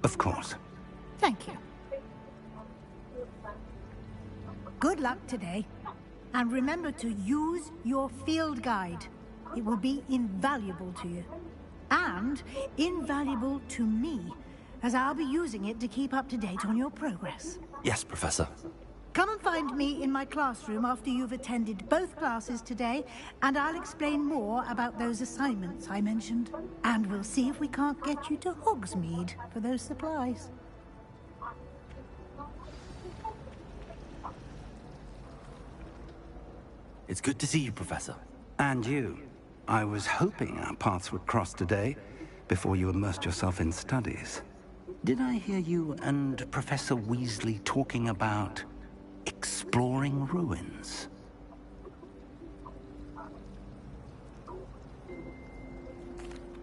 Of course. Thank you. Good luck today. And remember to use your field guide. It will be invaluable to you. And invaluable to me, as I'll be using it to keep up to date on your progress. Yes, Professor. Come and find me in my classroom after you've attended both classes today, and I'll explain more about those assignments I mentioned. And we'll see if we can't get you to Hogsmeade for those supplies. It's good to see you, Professor. And you. I was hoping our paths would cross today, before you immersed yourself in studies. Did I hear you and Professor Weasley talking about exploring ruins?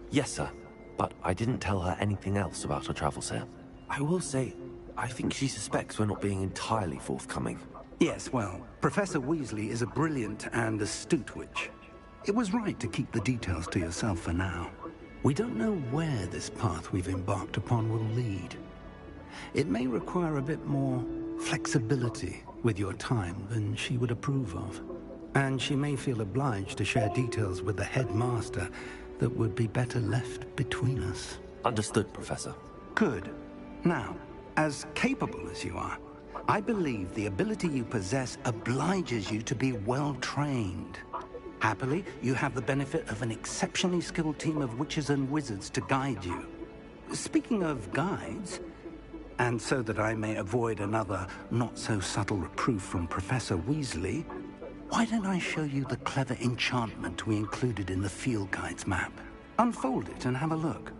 Yes, sir. But I didn't tell her anything else about our travels here. I will say, I think she suspects we're not being entirely forthcoming. Yes, well, Professor Weasley is a brilliant and astute witch. It was right to keep the details to yourself for now. We don't know where this path we've embarked upon will lead. It may require a bit more flexibility with your time than she would approve of. And she may feel obliged to share details with the headmaster that would be better left between us. Understood, Professor. Good. Now, as capable as you are, I believe the ability you possess obliges you to be well-trained. Happily, you have the benefit of an exceptionally skilled team of witches and wizards to guide you. Speaking of guides, and so that I may avoid another not-so-subtle reproof from Professor Weasley, why don't I show you the clever enchantment we included in the field guide's map? Unfold it and have a look.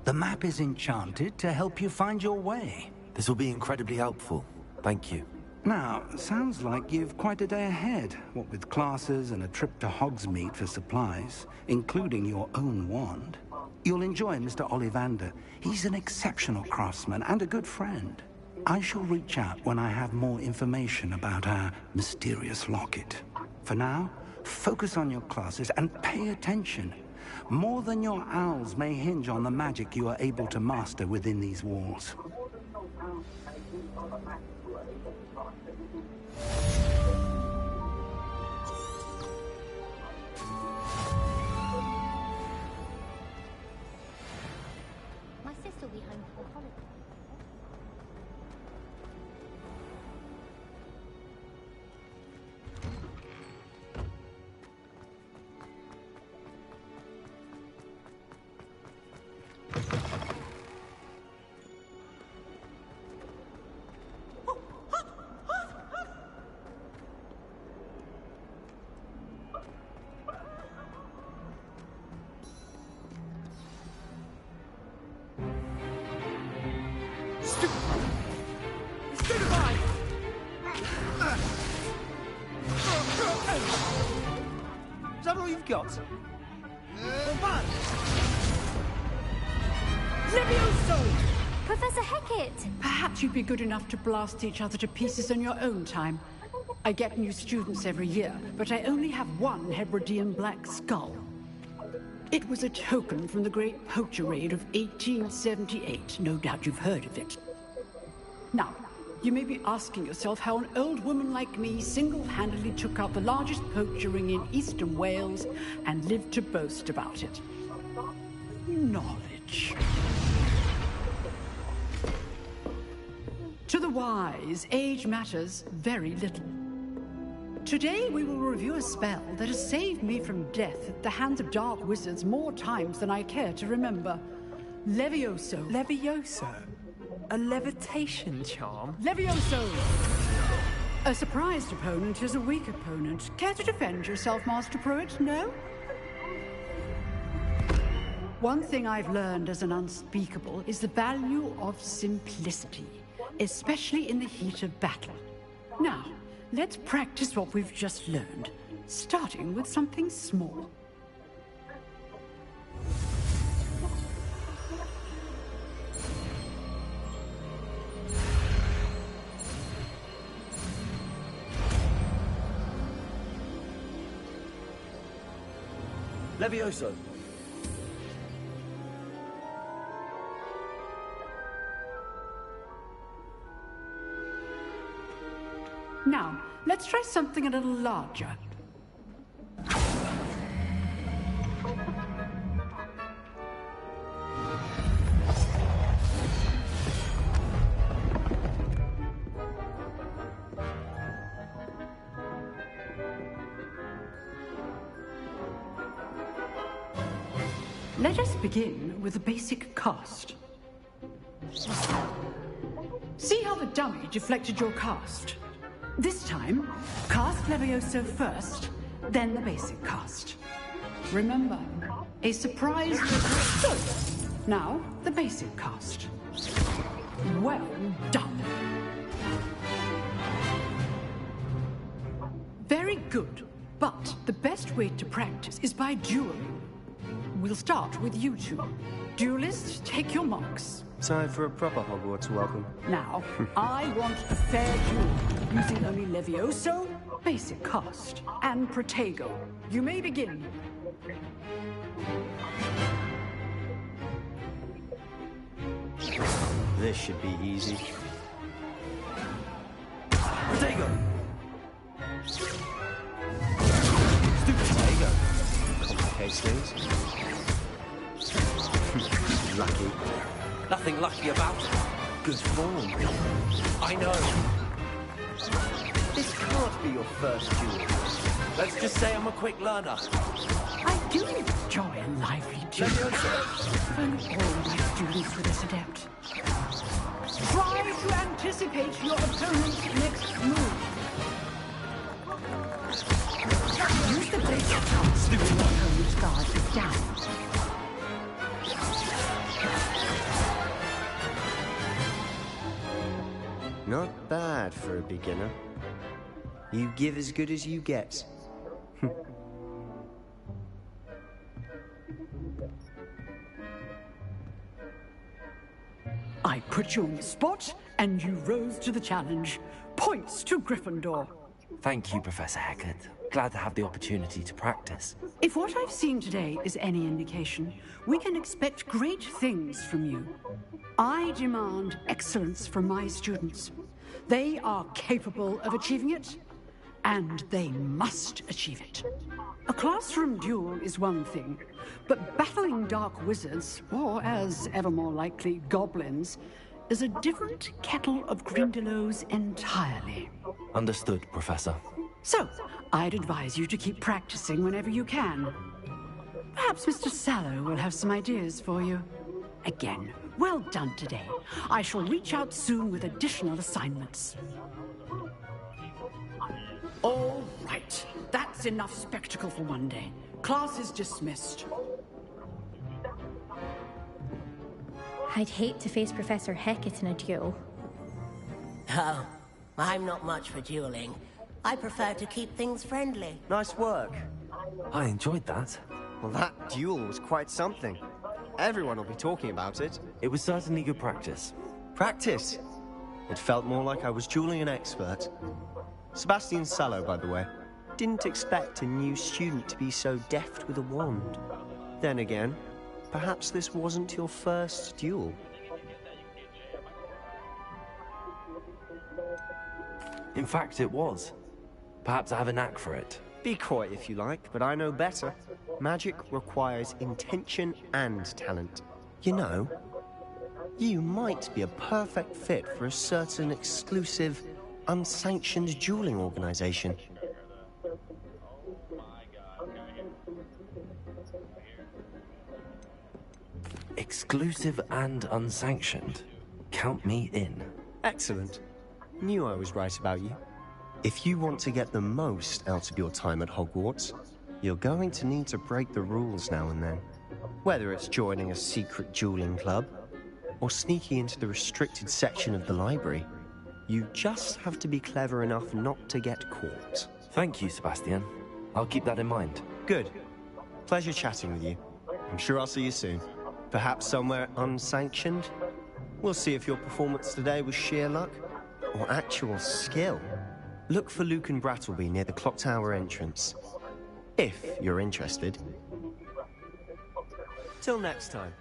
The map is enchanted to help you find your way. This will be incredibly helpful. Thank you. Now, sounds like you've quite a day ahead, what with classes and a trip to Hogsmeade for supplies, including your own wand. You'll enjoy Mr. Ollivander. He's an exceptional craftsman and a good friend. I shall reach out when I have more information about our mysterious locket. For now, focus on your classes and pay attention. More than your owls may hinge on the magic you are able to master within these walls. My sister will be home for holiday. Is that all you've got? Levioso! Professor Hecat! Perhaps you'd be good enough to blast each other to pieces on your own time. I get new students every year, but I only have one Hebridean black skull. It was a token from the Great Poacher Raid of 1878. No doubt you've heard of it. Now, you may be asking yourself how an old woman like me single-handedly took out the largest poacher ring in eastern Wales and lived to boast about it. Knowledge. To the wise, age matters very little. Today we will review a spell that has saved me from death at the hands of dark wizards more times than I care to remember. Levioso. Levioso? A levitation charm? Levioso! A surprised opponent is a weak opponent. Care to defend yourself, Master Pruitt? No? One thing I've learned as an unspeakable is the value of simplicity, especially in the heat of battle. Now, let's practice what we've just learned, starting with something small. Levioso. Now, let's try something a little larger. Let us begin with the basic cast. See how the dummy deflected your cast? This time, cast Levioso first, then the basic cast. Remember, a surprise... Now, the basic cast. Well done. Very good. But the best way to practice is by dueling. We'll start with you two. Duelists, take your marks. Time for a proper Hogwarts welcome. Now, I want a fair duel, using only Levioso, basic cast, and Protego. You may begin. This should be easy. Protego! Stupid Protego. Complicates things. Lucky. Nothing lucky about it. Good form. I know. This can't be your first duel. Let's just say I'm a quick learner. I do enjoy a lively duel. And all my students with this adept. Try to anticipate your opponent's next move. Use the basic cast when your opponent's guard is down. Not bad for a beginner. You give as good as you get. I put you on the spot, and you rose to the challenge. Points to Gryffindor. Thank you, Professor Hecat. Glad to have the opportunity to practice. If what I've seen today is any indication, we can expect great things from you. I demand excellence from my students. They are capable of achieving it, and they must achieve it. A classroom duel is one thing, but battling dark wizards, or as ever more likely, goblins, is a different kettle of Grindylows entirely. Understood, Professor. So, I'd advise you to keep practicing whenever you can. Perhaps Mr. Sallow will have some ideas for you. Again, well done today. I shall reach out soon with additional assignments. All right. That's enough spectacle for one day. Class is dismissed. I'd hate to face Professor Hecat in a duel. Oh, I'm not much for dueling. I prefer to keep things friendly. Nice work. I enjoyed that. Well, that duel was quite something. Everyone will be talking about it. It was certainly good practice. Practice? It felt more like I was dueling an expert. Sebastian Sallow, by the way. Didn't expect a new student to be so deft with a wand. Then again, perhaps this wasn't your first duel. In fact, it was. Perhaps I have a knack for it. Be coy if you like, but I know better. Magic requires intention and talent. You know, you might be a perfect fit for a certain exclusive, unsanctioned dueling organization. Exclusive and unsanctioned. Count me in. Excellent. Knew I was right about you. If you want to get the most out of your time at Hogwarts, you're going to need to break the rules now and then. Whether it's joining a secret dueling club, or sneaking into the restricted section of the library, you just have to be clever enough not to get caught. Thank you, Sebastian. I'll keep that in mind. Good. Pleasure chatting with you. I'm sure I'll see you soon. Perhaps somewhere unsanctioned? We'll see if your performance today was sheer luck or actual skill. Look for Luke and Brattleby near the clock tower entrance. If you're interested. Till next time.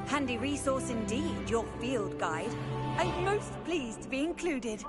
Handy resource indeed, your field guide. I'm most pleased to be included.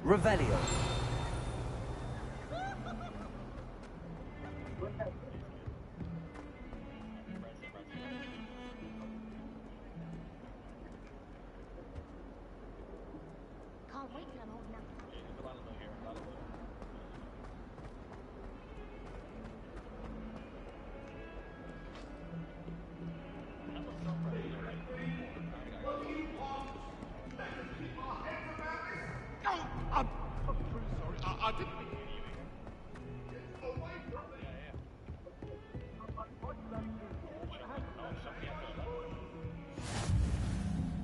Revelio. Can't wait till I'm old enough. I'm sorry. I didn't mean to hear you. Away from me.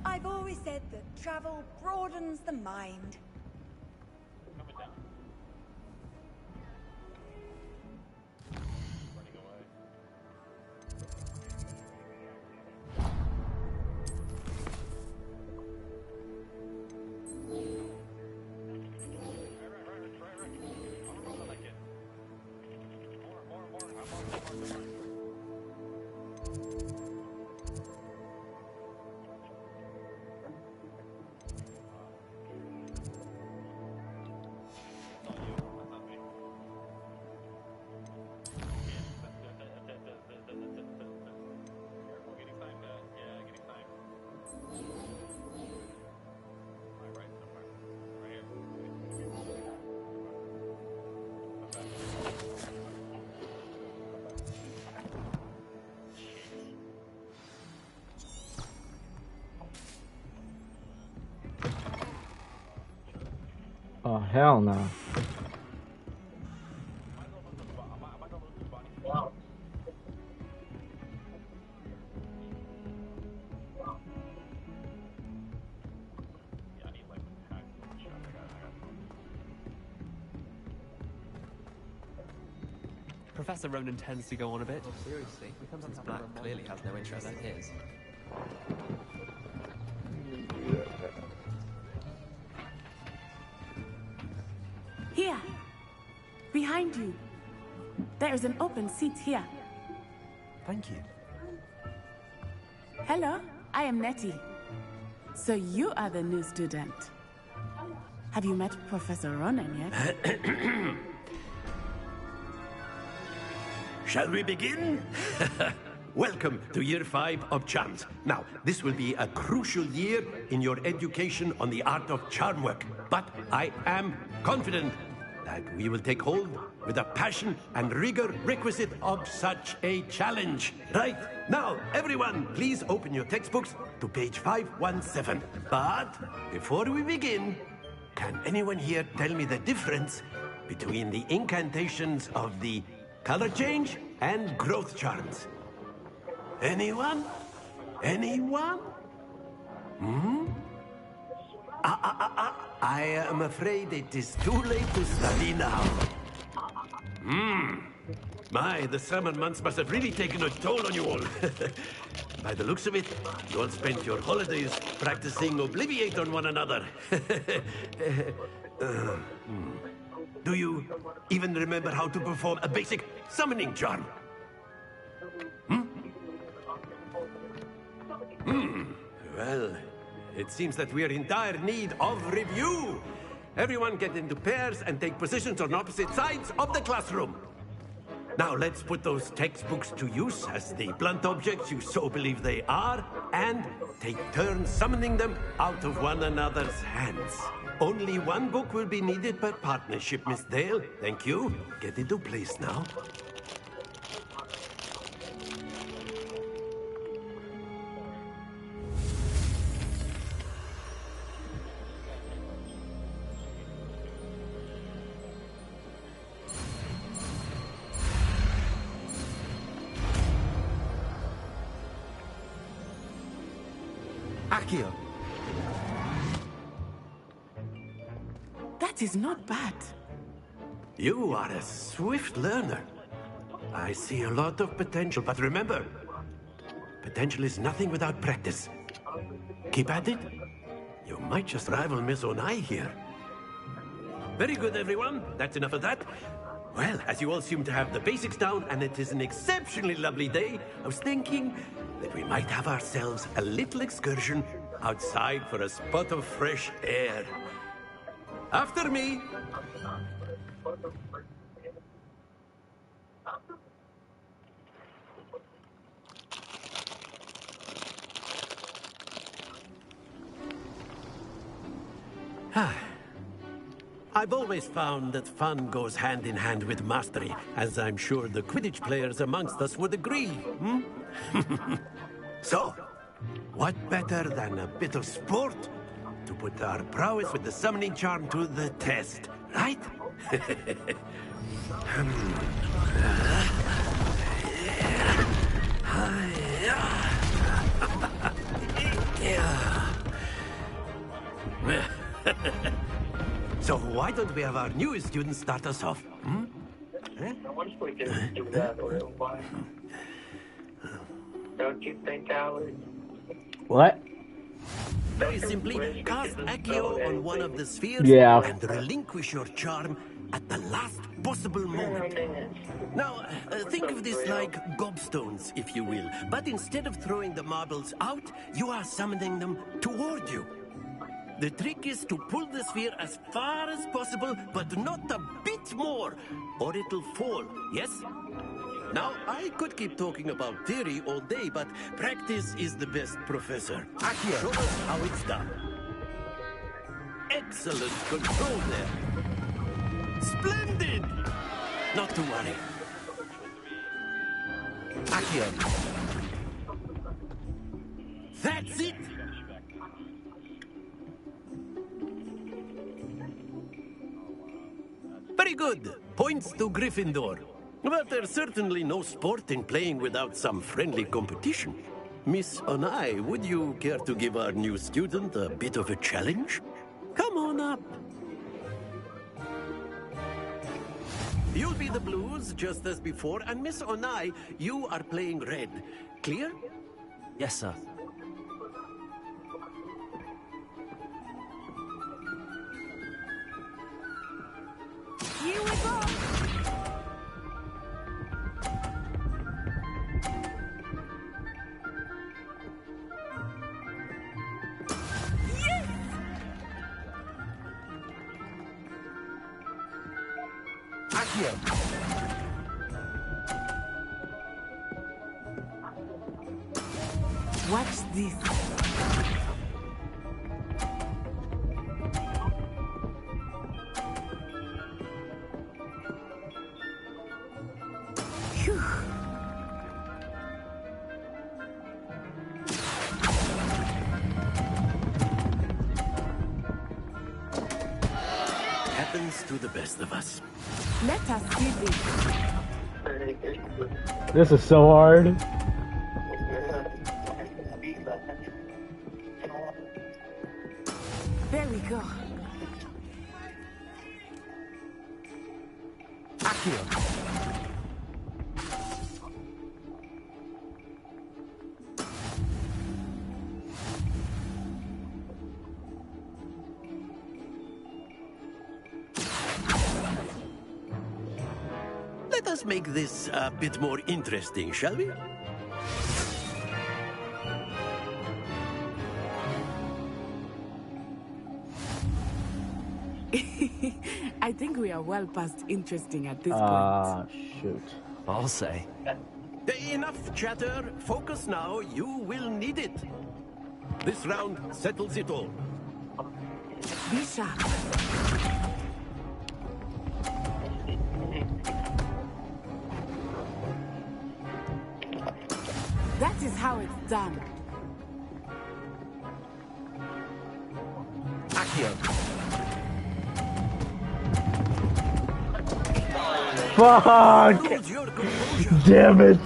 I've always said that travel broadens the mind. Oh, hell no. Professor Ronan tends to go on a bit. Oh, seriously? Since Black clearly has no interest in his. Here. Behind you. There is an open seat here. Thank you. Hello, I am Nettie. So you are the new student. Have you met Professor Ronan yet? Shall we begin? Welcome to Year 5 of Charms. Now, this will be a crucial year in your education on the art of charm work. But I am confident that we will take hold with the passion and rigor requisite of such a challenge. Right, now, everyone, please open your textbooks to page 517. But before we begin, can anyone here tell me the difference between the incantations of the color change and growth charms? Anyone? Anyone? I am afraid it is too late to study now. My, the summer months must have really taken a toll on you all. By the looks of it, you all spent your holidays practicing Obliviate on one another. Do you even remember how to perform a basic summoning charm? Well, it seems that we are in dire need of review. Everyone get into pairs and take positions on opposite sides of the classroom. Now let's put those textbooks to use as the blunt objects you so believe they are, and take turns summoning them out of one another's hands. Only one book will be needed per partnership, Miss Dale. Thank you. Get into place now. Akio. That is not bad. You are a swift learner. I see a lot of potential, but remember, potential is nothing without practice. Keep at it. You might just rival Miss Onai here. Very good, everyone. That's enough of that. Well, as you all seem to have the basics down, and it is an exceptionally lovely day, I was thinking that we might have ourselves a little excursion outside for a spot of fresh air. After me. I've always found that fun goes hand in hand with mastery, as I'm sure the Quidditch players amongst us would agree. So, what better than a bit of sport to put our prowess with the summoning charm to the test, right? So why don't we have our newest student start us off? Don't you think I would? What? Very simply, cast Accio on one of the spheres and relinquish your charm at the last possible moment. Now, think of this like gobstones, if you will. But instead of throwing the marbles out, you are summoning them toward you. The trick is to pull the sphere as far as possible, but not a bit more, or it'll fall, yes? Now, I could keep talking about theory all day, but practice is the best professor. Accio, show us how it's done. Excellent control there. Splendid! Not to worry. Accio. That's it! Very good. Points to Gryffindor. But there's certainly no sport in playing without some friendly competition. Miss Onai, would you care to give our new student a bit of a challenge? Come on up. You'll be the blues, just as before, and Miss Onai, you are playing red. Clear? Yes, sir. Here we go! Watch this. Phew. Happens to the best of us. Let us see this. This is so hard. There we go. Accio. Let us make this a bit more interesting, shall we? I think we are well past interesting at this point. Shoot. I'll say. Enough chatter. Focus now. You will need it. This round settles it all. Be sharp. That is how it's done. Accio. Fuck! Damn it!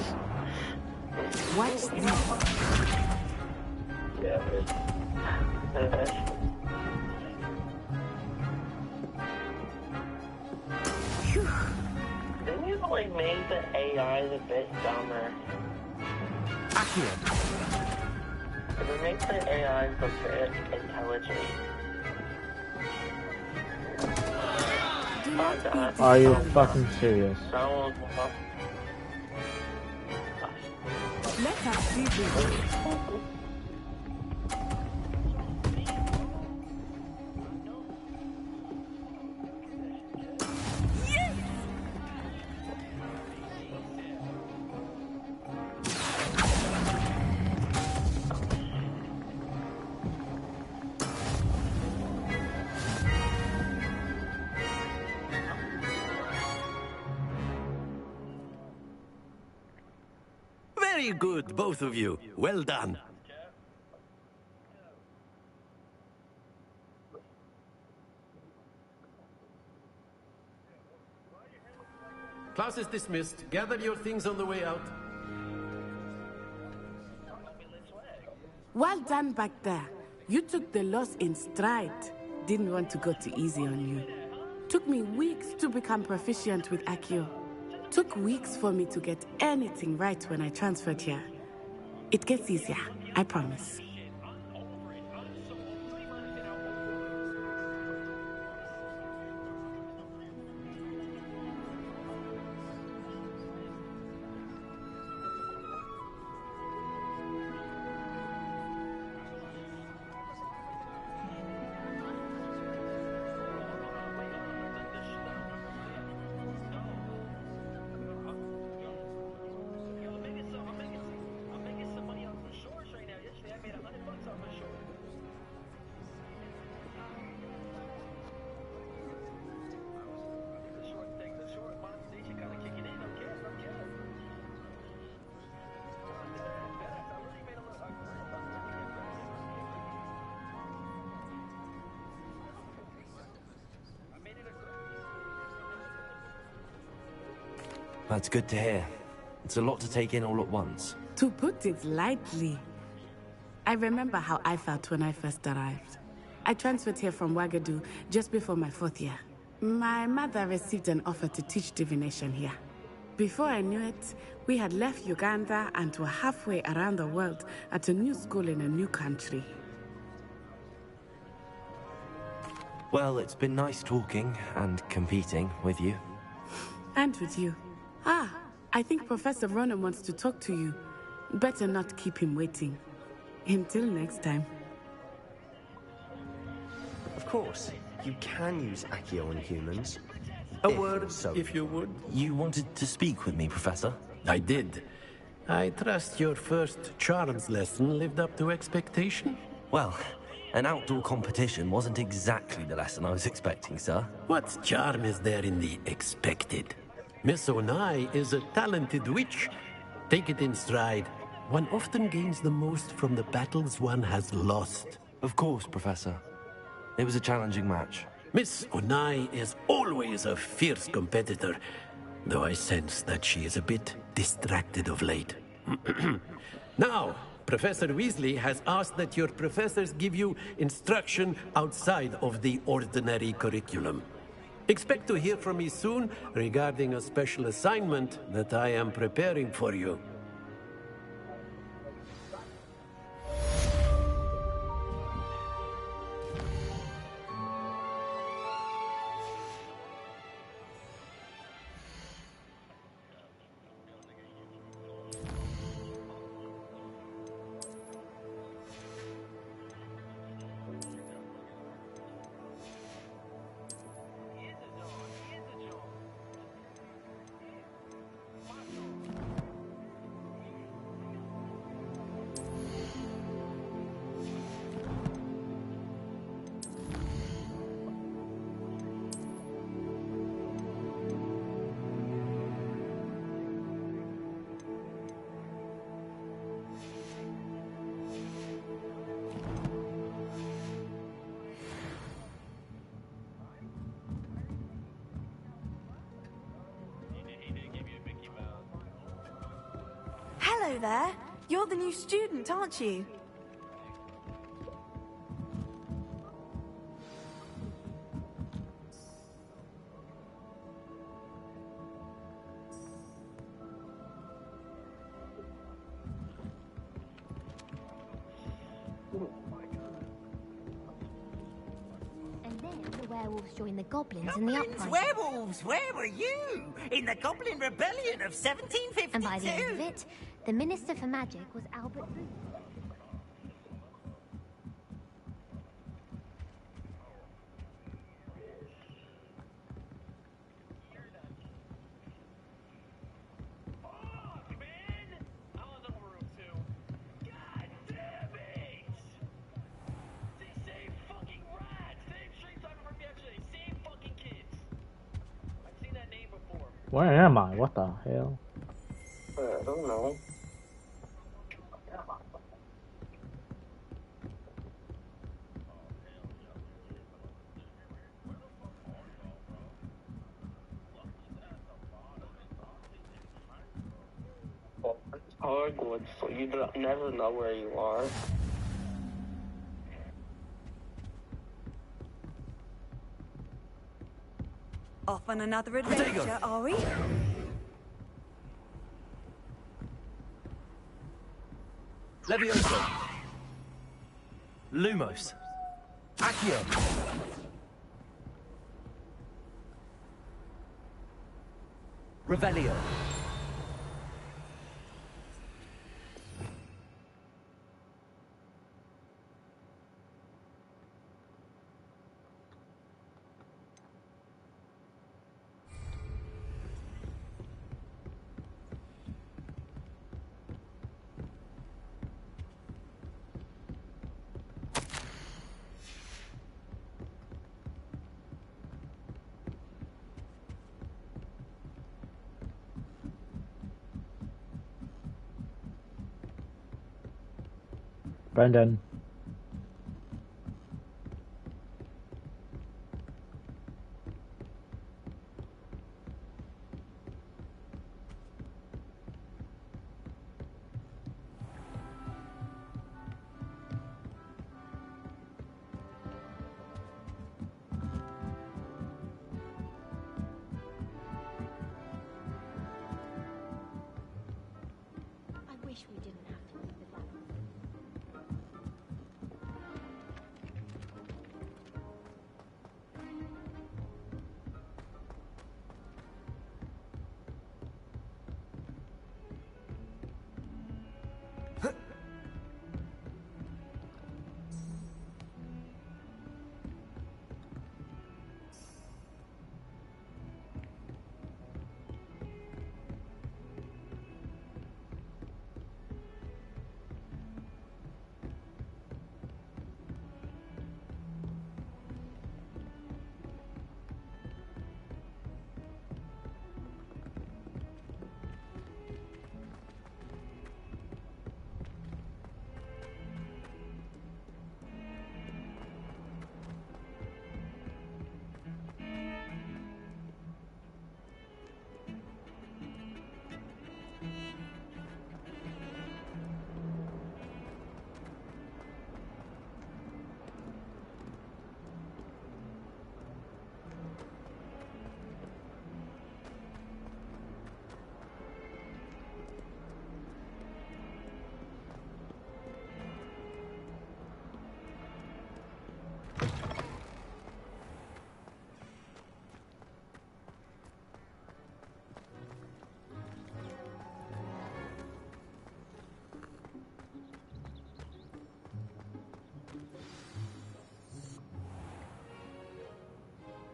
Watch this. Didn't you like make the AI a bit dumber? Accio. It makes the AI look very intelligent. Are you fucking serious? Let us see this. Very good, both of you. Well done. Class is dismissed. Gather your things on the way out. Well done back there. You took the loss in stride. Didn't want to go too easy on you. Took me weeks to become proficient with Accio. Took weeks for me to get anything right when I transferred here. It gets easier, I promise. That's good to hear. It's a lot to take in all at once. To put it lightly, I remember how I felt when I first arrived. I transferred here from Ouagadougou just before my 4th year. My mother received an offer to teach divination here. Before I knew it, we had left Uganda and were halfway around the world at a new school in a new country. Well, it's been nice talking and competing with you. And with you. Ah, I think Professor Ronan wants to talk to you. Better not keep him waiting. Until next time. Of course, you can use Accio on humans. A word, if you would. You wanted to speak with me, Professor? I did. I trust your first charms lesson lived up to expectation? Well, an outdoor competition wasn't exactly the lesson I was expecting, sir. What charm is there in the expected? Miss Onai is a talented witch. Take it in stride. One often gains the most from the battles one has lost. Of course, Professor. It was a challenging match. Miss Onai is always a fierce competitor, though I sense that she is a bit distracted of late. Now, Professor Weasley has asked that your professors give you instruction outside of the ordinary curriculum. Expect to hear from me soon regarding a special assignment that I am preparing for you. Hello there. You're the new student, aren't you? And then the werewolves joined the goblins in the Goblins, uprising. werewolves, where were you? In the Goblin Rebellion of 1752? And by the end of it, the Minister for Magic was Albert Booth. Where am I? What the hell? I don't know. Oh, it's Hogwarts, so you never know where you are. Off on another adventure, are we? Levioso. Lumos. Accio. Revelio. Brendan. I wish we didn't have to use the bathroom.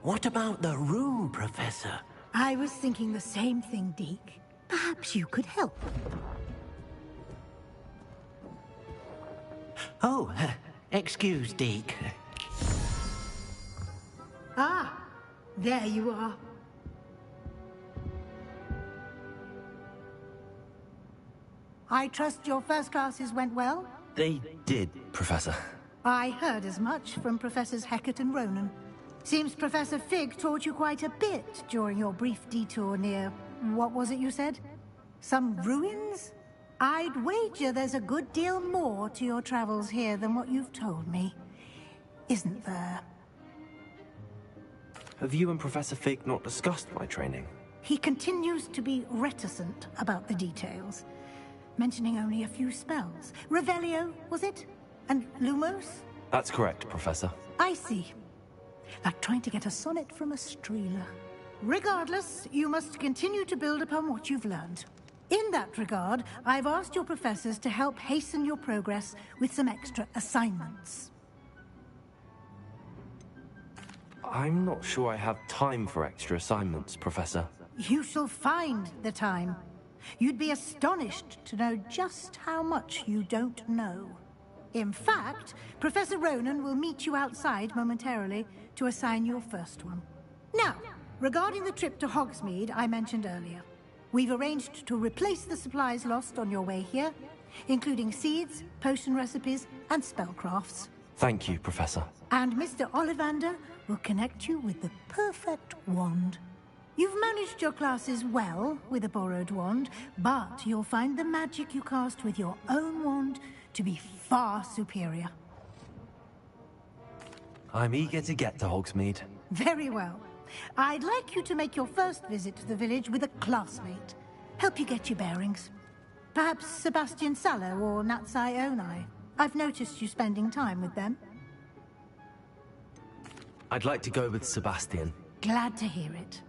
What about the room, Professor? I was thinking the same thing, Deke. Perhaps you could help. Oh, excuse, Deke. Ah, there you are. I trust your first classes went well? They did, Professor. I heard as much from Professors Hecat and Ronan. Seems Professor Fig taught you quite a bit during your brief detour near... what was it you said? Some ruins? I'd wager there's a good deal more to your travels here than what you've told me. Isn't there? Have you and Professor Fig not discussed my training? He continues to be reticent about the details, mentioning only a few spells. Revelio, was it? And Lumos? That's correct, Professor. I see. Like trying to get a sonnet from a streeler. Regardless, you must continue to build upon what you've learned. In that regard, I've asked your professors to help hasten your progress with some extra assignments. I'm not sure I have time for extra assignments, Professor. You shall find the time. You'd be astonished to know just how much you don't know. In fact, Professor Ronan will meet you outside momentarily to assign your first one. Now, regarding the trip to Hogsmeade I mentioned earlier, we've arranged to replace the supplies lost on your way here, including seeds, potion recipes, and spellcrafts. Thank you, Professor. And Mr. Ollivander will connect you with the perfect wand. You've managed your classes well with a borrowed wand, but you'll find the magic you cast with your own wand to be far superior. I'm eager to get to Hogsmeade. Very well. I'd like you to make your first visit to the village with a classmate. Help you get your bearings. Perhaps Sebastian Sallow or Natsai Onai. I've noticed you spending time with them. I'd like to go with Sebastian. Glad to hear it.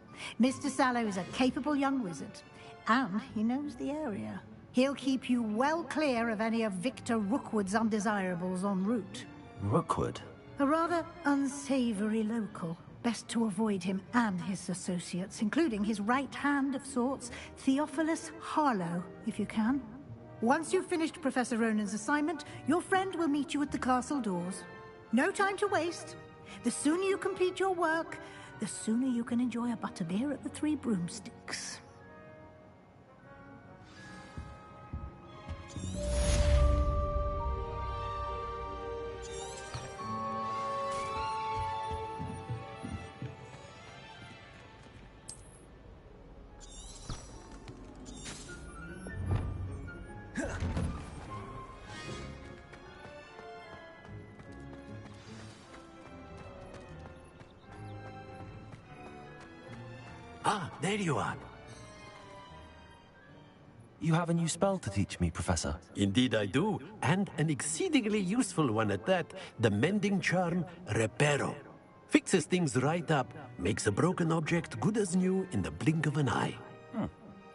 Mr. Sallow is a capable young wizard, and he knows the area. He'll keep you well clear of any of Victor Rookwood's undesirables en route. Rookwood? A rather unsavory local. Best to avoid him and his associates, including his right hand of sorts, Theophilus Harlow, if you can. Once you've finished Professor Ronan's assignment, your friend will meet you at the castle doors. No time to waste. The sooner you complete your work, the sooner you can enjoy a butterbeer at the Three Broomsticks. Ah, there you are. You have a new spell to teach me, Professor. Indeed I do, and an exceedingly useful one at that. The mending charm, Reparo. Fixes things right up, makes a broken object good as new in the blink of an eye.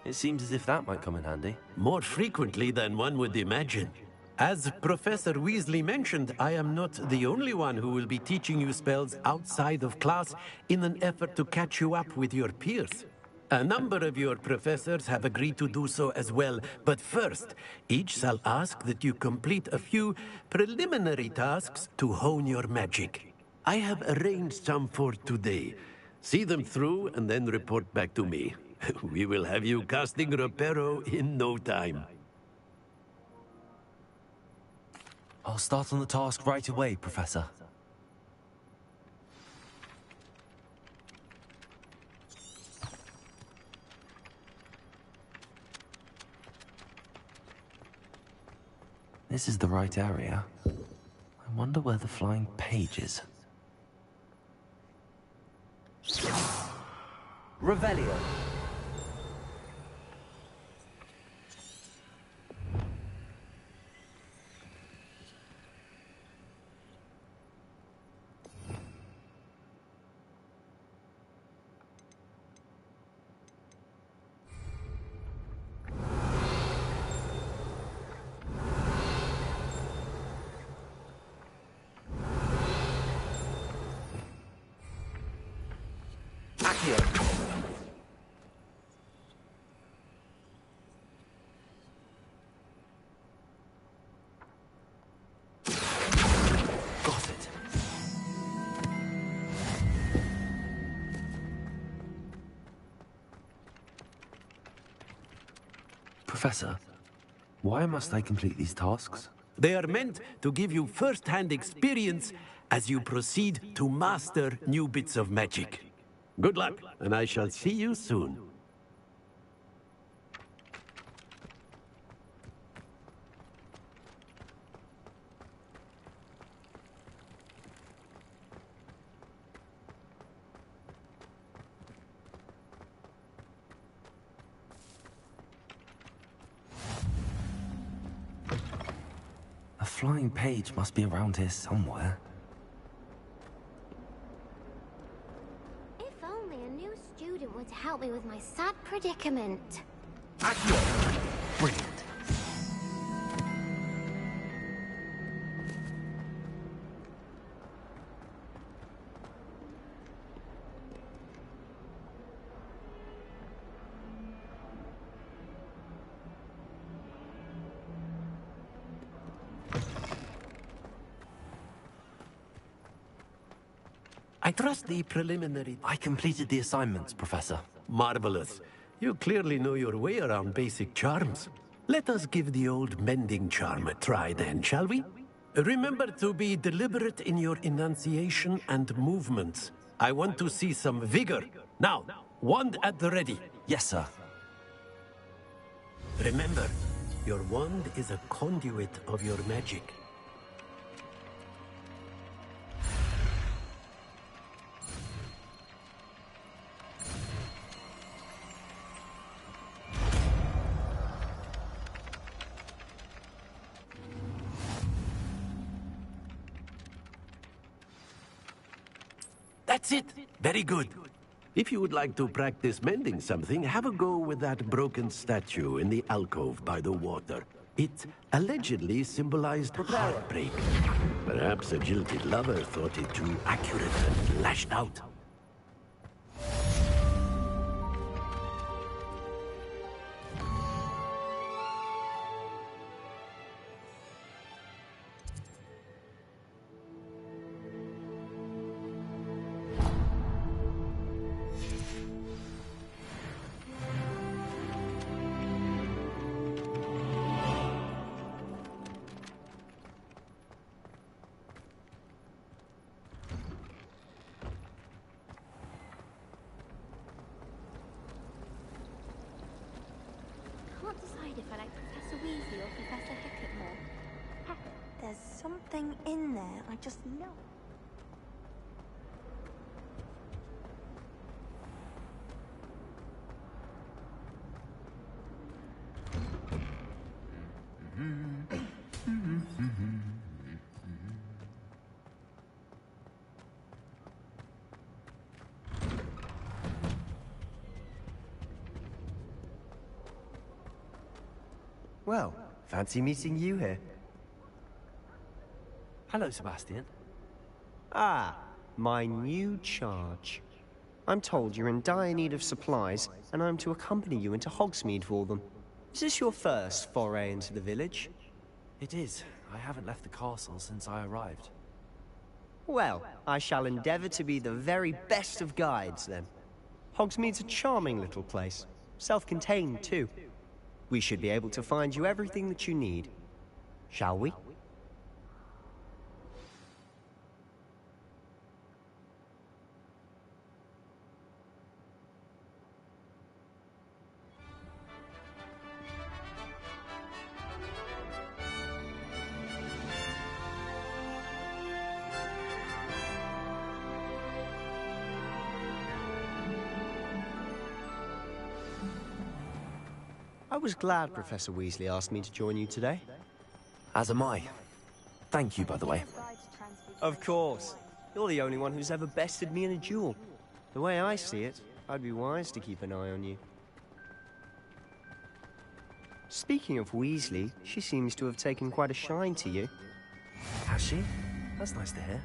It seems as if that might come in handy. More frequently than one would imagine. As Professor Weasley mentioned, I am not the only one who will be teaching you spells outside of class in an effort to catch you up with your peers. A number of your professors have agreed to do so as well, but first, each shall ask that you complete a few preliminary tasks to hone your magic. I have arranged some for today. See them through and then report back to me. We will have you casting Reparo in no time. I'll start on the task right away, Professor. This is the right area. I wonder where the flying page is. Revelio. Professor, why must I complete these tasks? They are meant to give you first-hand experience as you proceed to master new bits of magic. Good luck, and I shall see you soon. A flying page must be around here somewhere. If only a new student were to help me with my sad predicament. Brilliant. I trust the preliminary... I completed the assignments, Professor. Marvelous. You clearly know your way around basic charms. Let us give the old mending charm a try then, shall we? Remember to be deliberate in your enunciation and movements. I want to see some vigor. Now, wand at the ready. Yes, sir. Remember, your wand is a conduit of your magic. That's it. Very good. If you would like to practice mending something, have a go with that broken statue in the alcove by the water. It allegedly symbolized heartbreak. Perhaps a jilted lover thought it too accurate and lashed out. Can't decide if I like Professor Weasley or Professor Hickett more. There's something in there, I just know. Well, fancy meeting you here. Hello, Sebastian. Ah, my new charge. I'm told you're in dire need of supplies, and I'm to accompany you into Hogsmeade for them. Is this your first foray into the village? It is. I haven't left the castle since I arrived. Well, I shall endeavor to be the very best of guides, then. Hogsmeade's a charming little place. Self-contained, too. We should be able to find you everything that you need. Shall we? I was glad Professor Weasley asked me to join you today. As am I. Thank you, by the way. Of course. You're the only one who's ever bested me in a duel. The way I see it, I'd be wise to keep an eye on you. Speaking of Weasley, she seems to have taken quite a shine to you. Has she? That's nice to hear.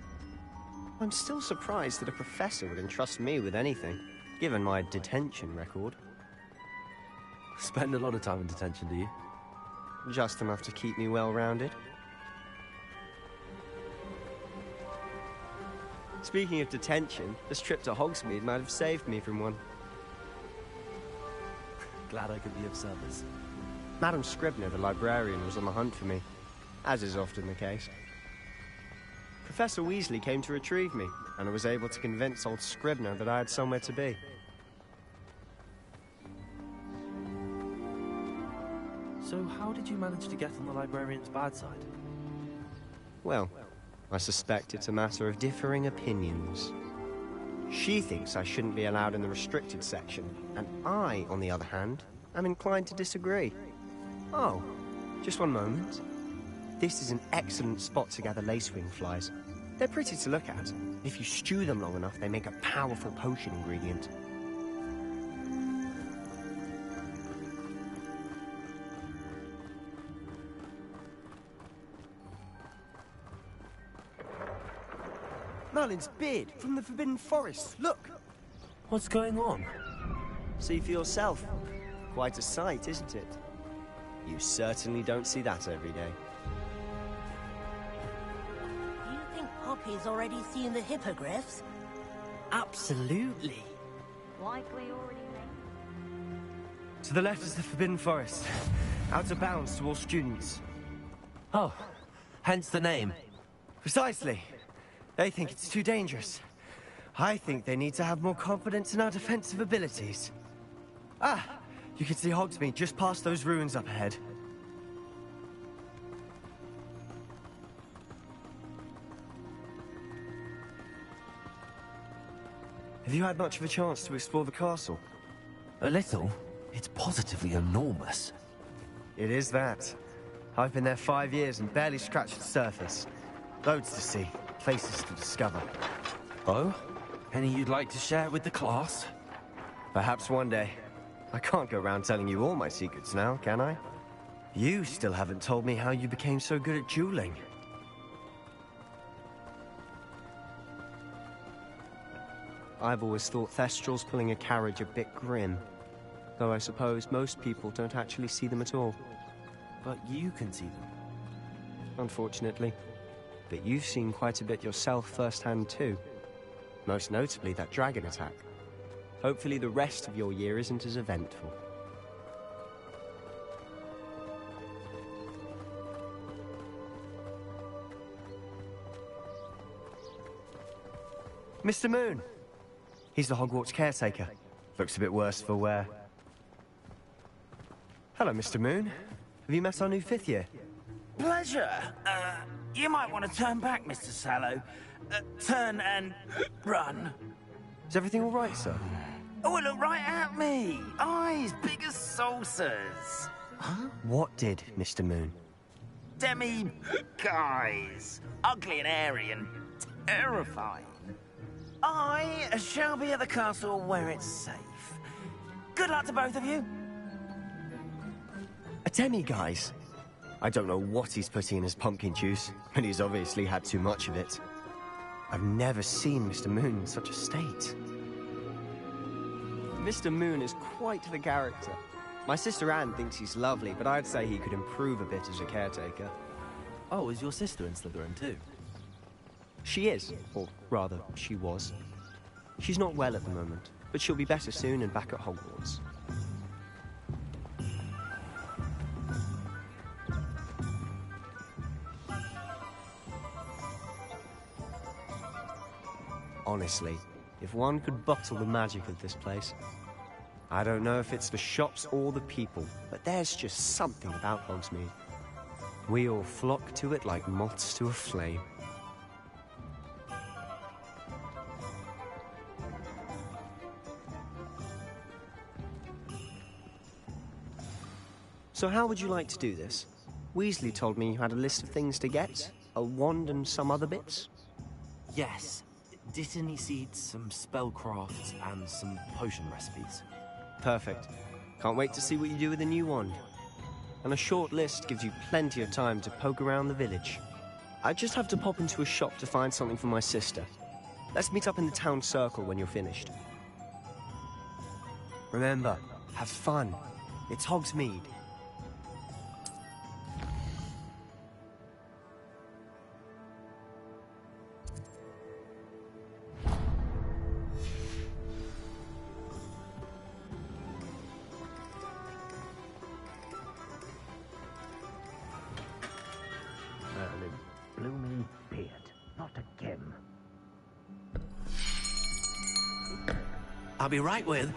I'm still surprised that a professor would entrust me with anything, given my detention record. Spend a lot of time in detention, do you? Just enough to keep me well-rounded. Speaking of detention, this trip to Hogsmeade might have saved me from one. Glad I could be of service. Madam Scribner, the librarian, was on the hunt for me, as is often the case. Professor Weasley came to retrieve me, and I was able to convince old Scribner that I had somewhere to be. So how did you manage to get on the librarian's bad side? Well, I suspect it's a matter of differing opinions. She thinks I shouldn't be allowed in the restricted section, and I, on the other hand, am inclined to disagree. Oh, just one moment. This is an excellent spot to gather lacewing flies. They're pretty to look at. If you stew them long enough, they make a powerful potion ingredient. Merlin's beard from the Forbidden Forest. Look! What's going on? See for yourself. Quite a sight, isn't it? You certainly don't see that every day. Do you think Poppy's already seen the hippogriffs? Absolutely. Likely already To the left is the Forbidden Forest. Out of bounds to all students. Oh, hence the name. Precisely. They think it's too dangerous. I think they need to have more confidence in our defensive abilities. Ah, you can see Hogsmeade just past those ruins up ahead. Have you had much of a chance to explore the castle? A little. It's positively enormous. It is that. I've been there 5 years and barely scratched the surface. Loads to see, places to discover. Oh? Any you'd like to share with the class? Perhaps one day. I can't go around telling you all my secrets now, can I? You still haven't told me how you became so good at dueling. I've always thought Thestrals pulling a carriage a bit grim. Though I suppose most people don't actually see them at all. But you can see them. Unfortunately. But you've seen quite a bit yourself firsthand too. Most notably that dragon attack. Hopefully the rest of your year isn't as eventful. Mr. Moon! He's the Hogwarts caretaker. Looks a bit worse for wear. Hello, Mr. Moon. Have you met our new 5th year? Pleasure. You might want to turn back, Mr. Sallow. Turn and run. Is everything all right, sir? Oh, look right at me. Eyes big as saucers. Huh? What did, Mr. Moon? Guys. Ugly and airy and terrifying. I shall be at the castle where it's safe. Good luck to both of you. A demi-guise? I don't know what he's putting in his pumpkin juice, but he's obviously had too much of it. I've never seen Mr. Moon in such a state. Mr. Moon is quite the character. My sister Anne thinks he's lovely, but I'd say he could improve a bit as a caretaker. Oh, is your sister in Slytherin too? She is, or rather, she was. She's not well at the moment, but she'll be better soon and back at Hogwarts. Honestly, if one could bottle the magic of this place. I don't know if it's the shops or the people, but there's just something about Hogsmeade. We all flock to it like moths to a flame. So how would you like to do this? Weasley told me you had a list of things to get, a wand and some other bits. Yes. Dittany seeds, some spellcrafts, and some potion recipes. Perfect. Can't wait to see what you do with the new wand. And a short list gives you plenty of time to poke around the village. I just have to pop into a shop to find something for my sister. Let's meet up in the town circle when you're finished. Remember, have fun. It's Hogsmeade. I'll be right with...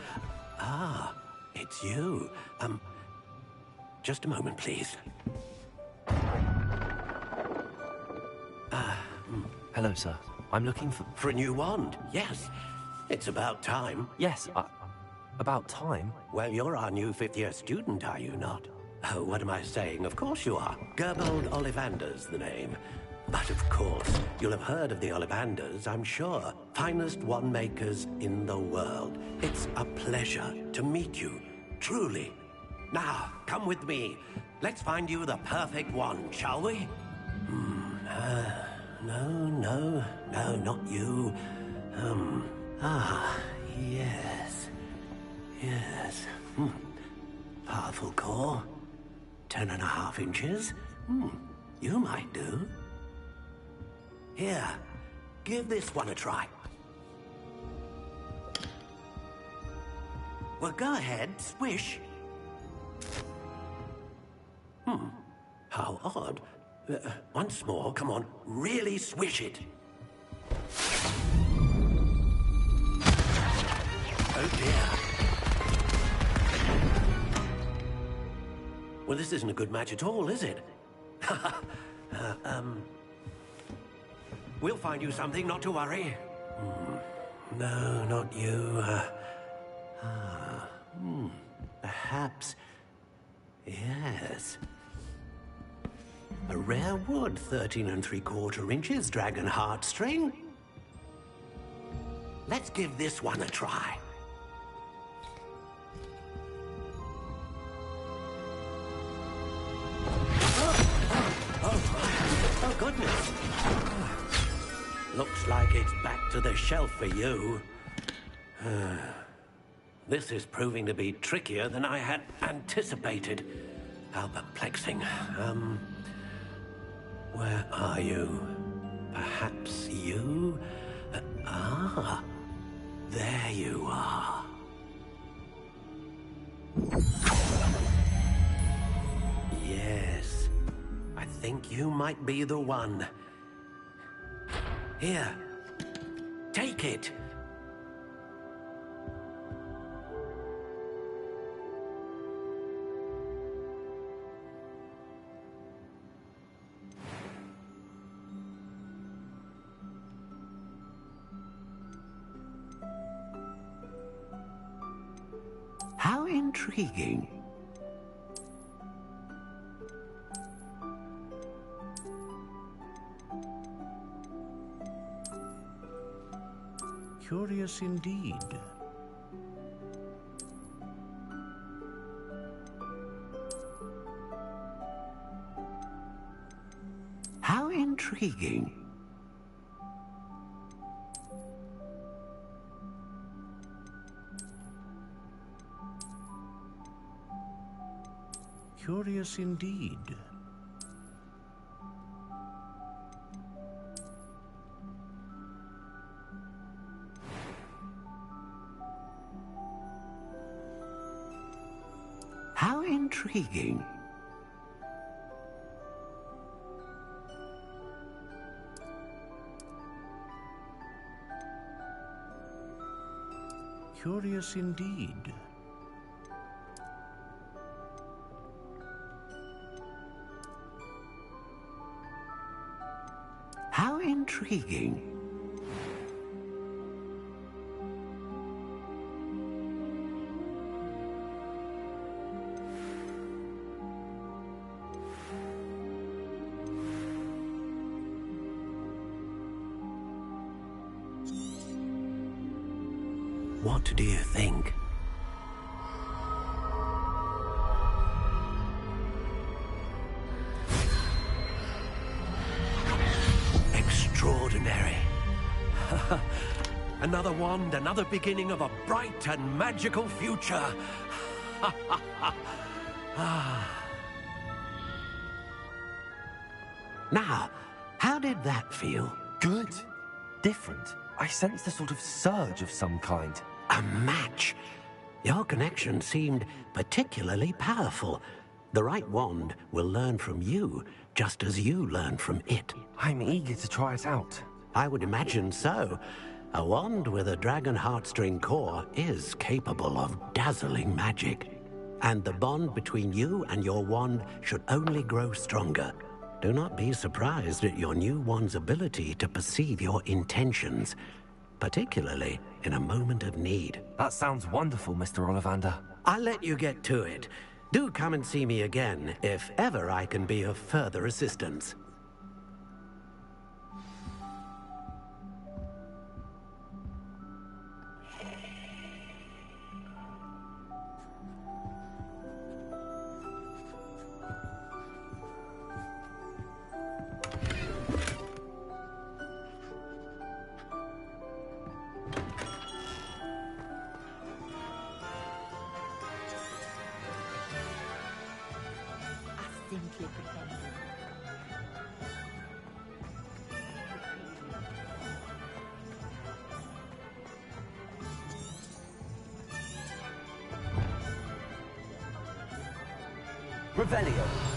Ah, it's you. Just a moment, please. Hello, sir. I'm looking for... For a new wand, yes. It's about time. Yes, about time? Well, you're our new fifth-year student, are you not? Oh, what am I saying? Of course you are. Gerbold Ollivander's the name. But of course, you'll have heard of the Ollivanders, I'm sure. Finest wand makers in the world. It's a pleasure to meet you, truly. Now, come with me. Let's find you the perfect wand, shall we? No, not you. Yes. Yes. Powerful core. 10.5 inches. You might do. Here, give this one a try. Well, go ahead, swish. How odd. Once more, come on, really swish it. Oh dear. Well, this isn't a good match at all, is it? We'll find you something, not to worry. No, not you. Perhaps... Yes. A rare wood, 13 3/4 inches, dragon heartstring. Let's give this one a try. Oh, goodness. Looks like it's back to the shelf for you. This is proving to be trickier than I had anticipated. How perplexing. Where are you? Perhaps you? There you are. Yes, I think you might be the one. Here, take it. How intriguing. Curious indeed. How intriguing. Curious indeed. How intriguing. Curious indeed. How intriguing. What do you think? Extraordinary. Another wand, another beginning of a bright and magical future. Now, how did that feel? Good. Different. I sensed a sort of surge of some kind. A match. Your connection seemed particularly powerful. The right wand will learn from you, just as you learn from it. I'm eager to try it out. I would imagine so. A wand with a dragon heartstring core is capable of dazzling magic. And the bond between you and your wand should only grow stronger. Do not be surprised at your new wand's ability to perceive your intentions, particularly in a moment of need. That sounds wonderful, Mr. Ollivander. I'll let you get to it. Do come and see me again if ever I can be of further assistance. Revelio.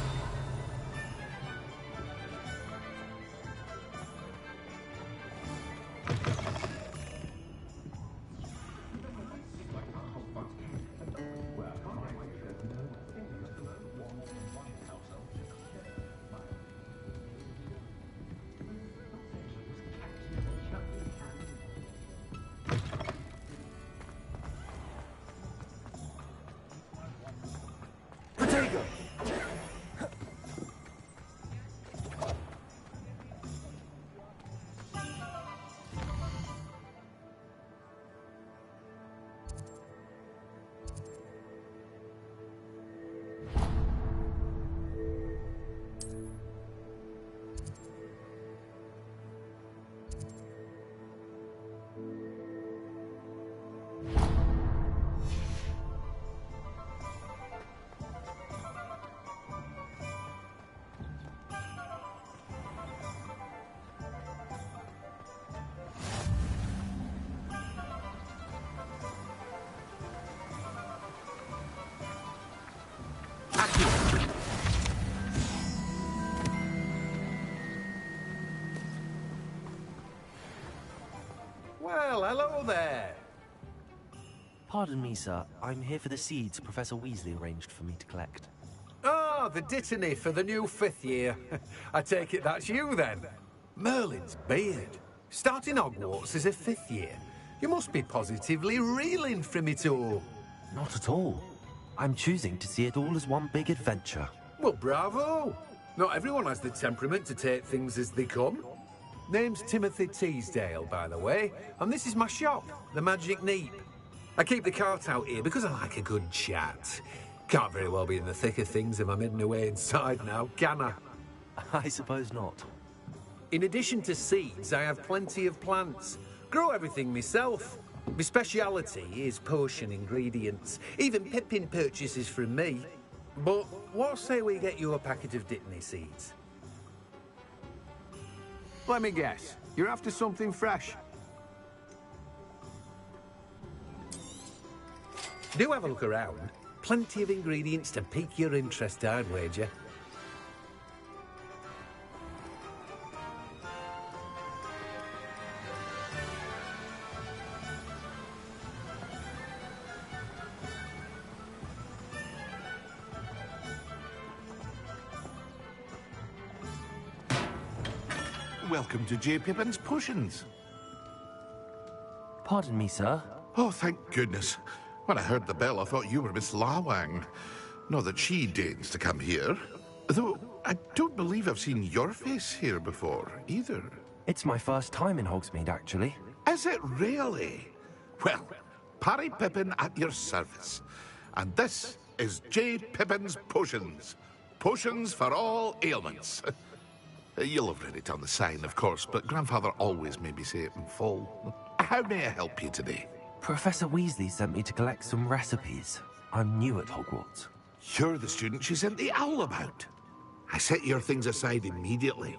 Well, hello there. Pardon me, sir. I'm here for the seeds Professor Weasley arranged for me to collect. Ah, the dittany for the new 5th year. I take it that's you, then. Merlin's beard. Starting Hogwarts as a 5th year. You must be positively reeling from it all. Not at all. I'm choosing to see it all as one big adventure. Well, bravo. Not everyone has the temperament to take things as they come. Name's Timothy Teasdale, by the way, and this is my shop, the Magic Neep. I keep the cart out here because I like a good chat. Can't very well be in the thick of things if I'm hidden away inside now, can I? I suppose not. In addition to seeds, I have plenty of plants. Grow everything myself. My speciality is potion ingredients. Even Pippin purchases from me. But what say we get you a packet of Dittany seeds? Let me guess. You're after something fresh. Do have a look around. Plenty of ingredients to pique your interest, I'd wager. Welcome to J. Pippin's Potions. Pardon me, sir. Oh, thank goodness. When I heard the bell, I thought you were Miss Lawang. Not that she deigns to come here. Though, I don't believe I've seen your face here before, either. It's my first time in Hogsmeade, actually. Is it really? Well, Parry Pippin at your service. And this is J. Pippin's Potions. Potions for all ailments. You'll have read it on the sign, of course, but Grandfather always made me say it in full. How may I help you today? Professor Weasley sent me to collect some recipes. I'm new at Hogwarts. You're the student she sent the owl about. I set your things aside immediately.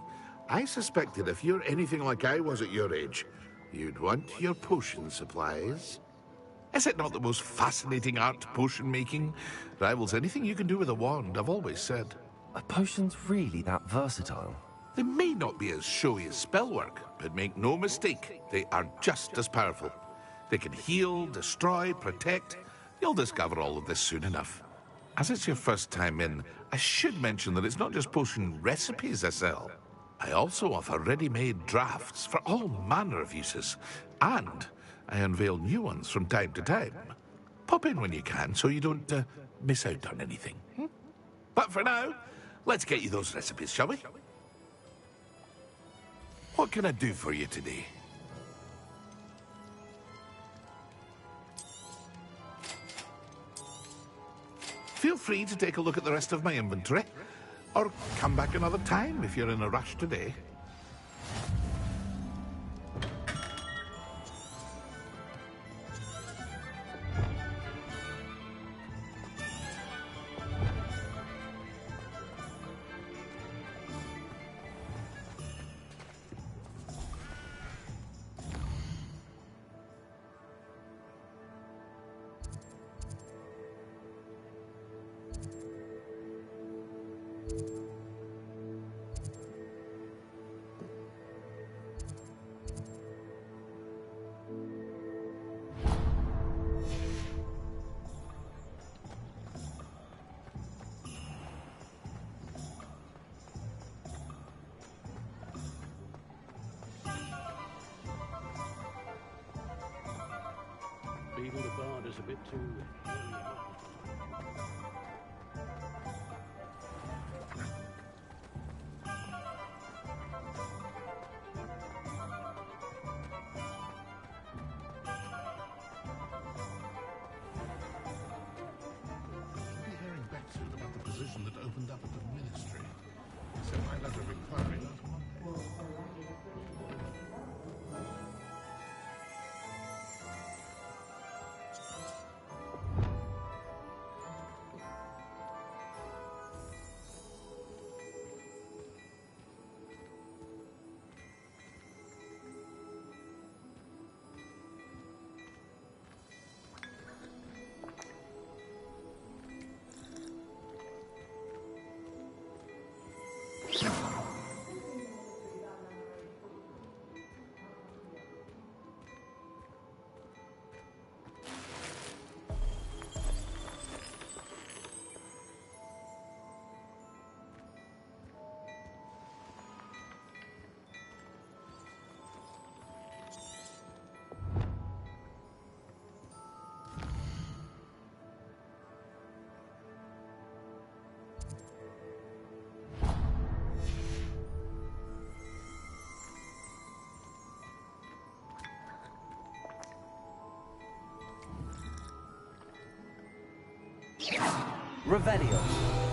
I suspected if you're anything like I was at your age, you'd want your potion supplies. Is it not the most fascinating art, potion making? Rivals anything you can do with a wand, I've always said. Are potions really that versatile? They may not be as showy as spellwork, but make no mistake, they are just as powerful. They can heal, destroy, protect. You'll discover all of this soon enough. As it's your first time in, I should mention that it's not just potion recipes I sell. I also offer ready-made drafts for all manner of uses, and I unveil new ones from time to time. Pop in when you can so you don't miss out on anything. But for now, let's get you those recipes, shall we? What can I do for you today? Feel free to take a look at the rest of my inventory, or come back another time if you're in a rush today. Even the bard is a bit too... Hearing back soon about the position that opened up at the ministry. Sent my letter of inquiry last Monday. Revelio.